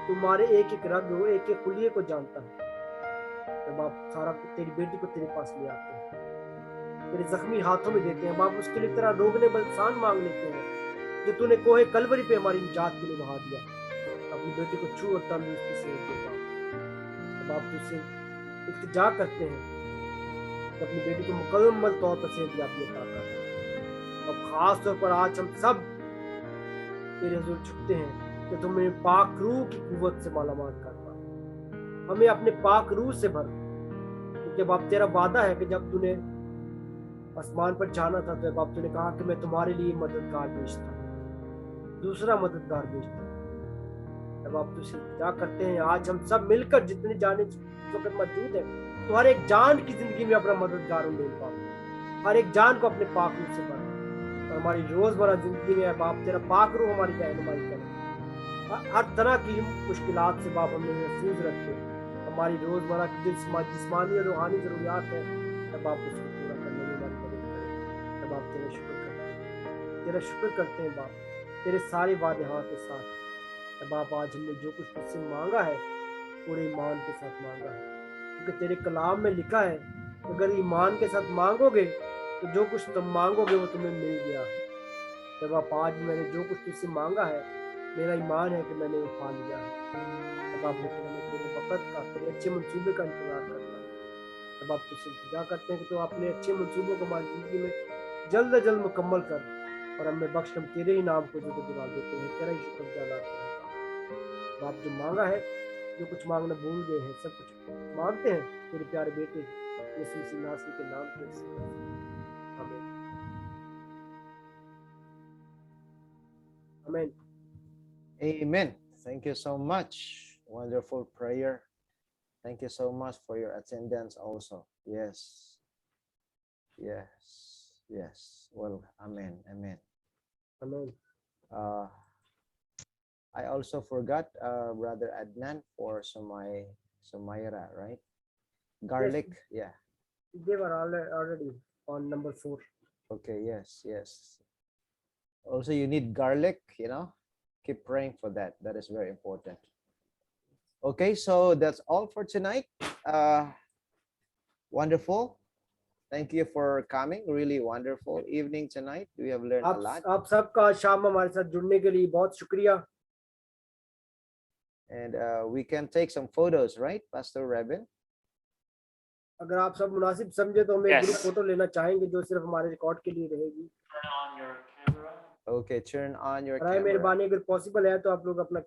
तुम्हारे एक एक रग हो, एक एक खुलिये को जानता है। तो बाप, सारा तेरी बेटी को तेरे पास ले आते हैं, तेरे जख्मी हाथों में देते हैं बाप। उसके लिए तेरा रोगने बलसान मांग लेते हैं, जो तूने कोहे कलवरी पे हमारी निजात के लिए बहा दिया। अपनी बेटी को छू और तंदुरुस्ती से दे बाप। तो बाप, तुझसे इल्तिजा करते हैं कि अपनी बेटी को मुकम्मल तौर पर सेहतयाबी अता कर। और खास तौर पर आज हम सब तेरे हुजूर झुकते हैं कि तुम्हें पाक रूह की कुव्वत से मालामाल कर पाए, हमें अपने पाक रूह से भर, क्योंकि बाप तेरा वादा है कि जब तूने आसमान पर जाना था तो बाप तूने कहा कि मैं तुम्हारे लिए मददगार भेजता हूं, दूसरा मददगार भेजता हूं। तब आप तुझसे क्या करते हैं, आज हम सब मिलकर जितने जाने वक्त मौजूद है, तुम्हारे एक जान की जिंदगी में अपना मददगार उन्हें बाप, हर एक जान को अपने पाक रूह से भर और हमारी रोजमर्रा जिंदगी में बाप तेरा पाक रूह हमारी रहनुमाई करे। हर तरह की मुश्किलात से बाप हमें महफूज रखे। हमारी रोजमर्रा की जिस्मानी और रूहानी जरूरियात है तब आप उसको पूरा करने में हमारी मदद करें। तब आप तेरा शुक्र करते हैं बाप, तेरे सारे वादे हाँ के साथ। तब आप आज हमने जो कुछ तुझसे मांगा है पूरे ईमान के साथ मांगा है, क्योंकि तेरे कलाम में लिखा है अगर ईमान के साथ मांगोगे तो जो कुछ तुम मांगोगे वो तुम्हें मिल गया। जब आप आज मैंने जो कुछ तुझसे मांगा है मेरा ईमान है कि मैंने वो पा लिया है। तब आप तेरे वक़्त का, तेरे अच्छे मंसूबे का इंतजार करना है। तब आप तुझसे दुआ करते हैं कि तो अपने अच्छे मंसूबों को हमारी जिंदगी में जल्द से जल्द मुकम्मल कर और हमें बख्श। हम तेरे ही नाम को जो दिला देते हैं, तेरा ही शुक्र अदा करते हैं। आप जो मांगा है, जो कुछ मांगना भूल गए हैं, सब कुछ मांगते हैं तेरे प्यारे बेटे यीशु मसीह नासरी के नाम से। आमीन आमीन। Amen. Thank you so much. Wonderful prayer. Thank you so much for your attendance also. Yes. Yes. Yes. Well, amen. Amen. आमीन। I also forgot Brother Adnan for Sumaira, right? Garlic. Yeah. They were already on number 4. Okay. Yes. Yes. Also, you need garlic, keep praying for that. That is very important. Okay, so that's all for tonight. Wonderful. Thank you for coming. Really wonderful evening tonight. We have learned a lot. आप सबका शाम हमारे साथ जुड़ने के लिए बहुत शुक्रिया। And we can take some photos, right, Pastor Rebin? अगर आप सब मुनासिब समझे तो हम एक Yes. ग्रुप फोटो लेना चाहेंगे जो सिर्फ हमारे रिकॉर्ड के लिए रहेगी। Turn on your camera. Okay, turn on your बराए camera. मेहरबानी अगर पॉसिबल है तो आप लोग अपना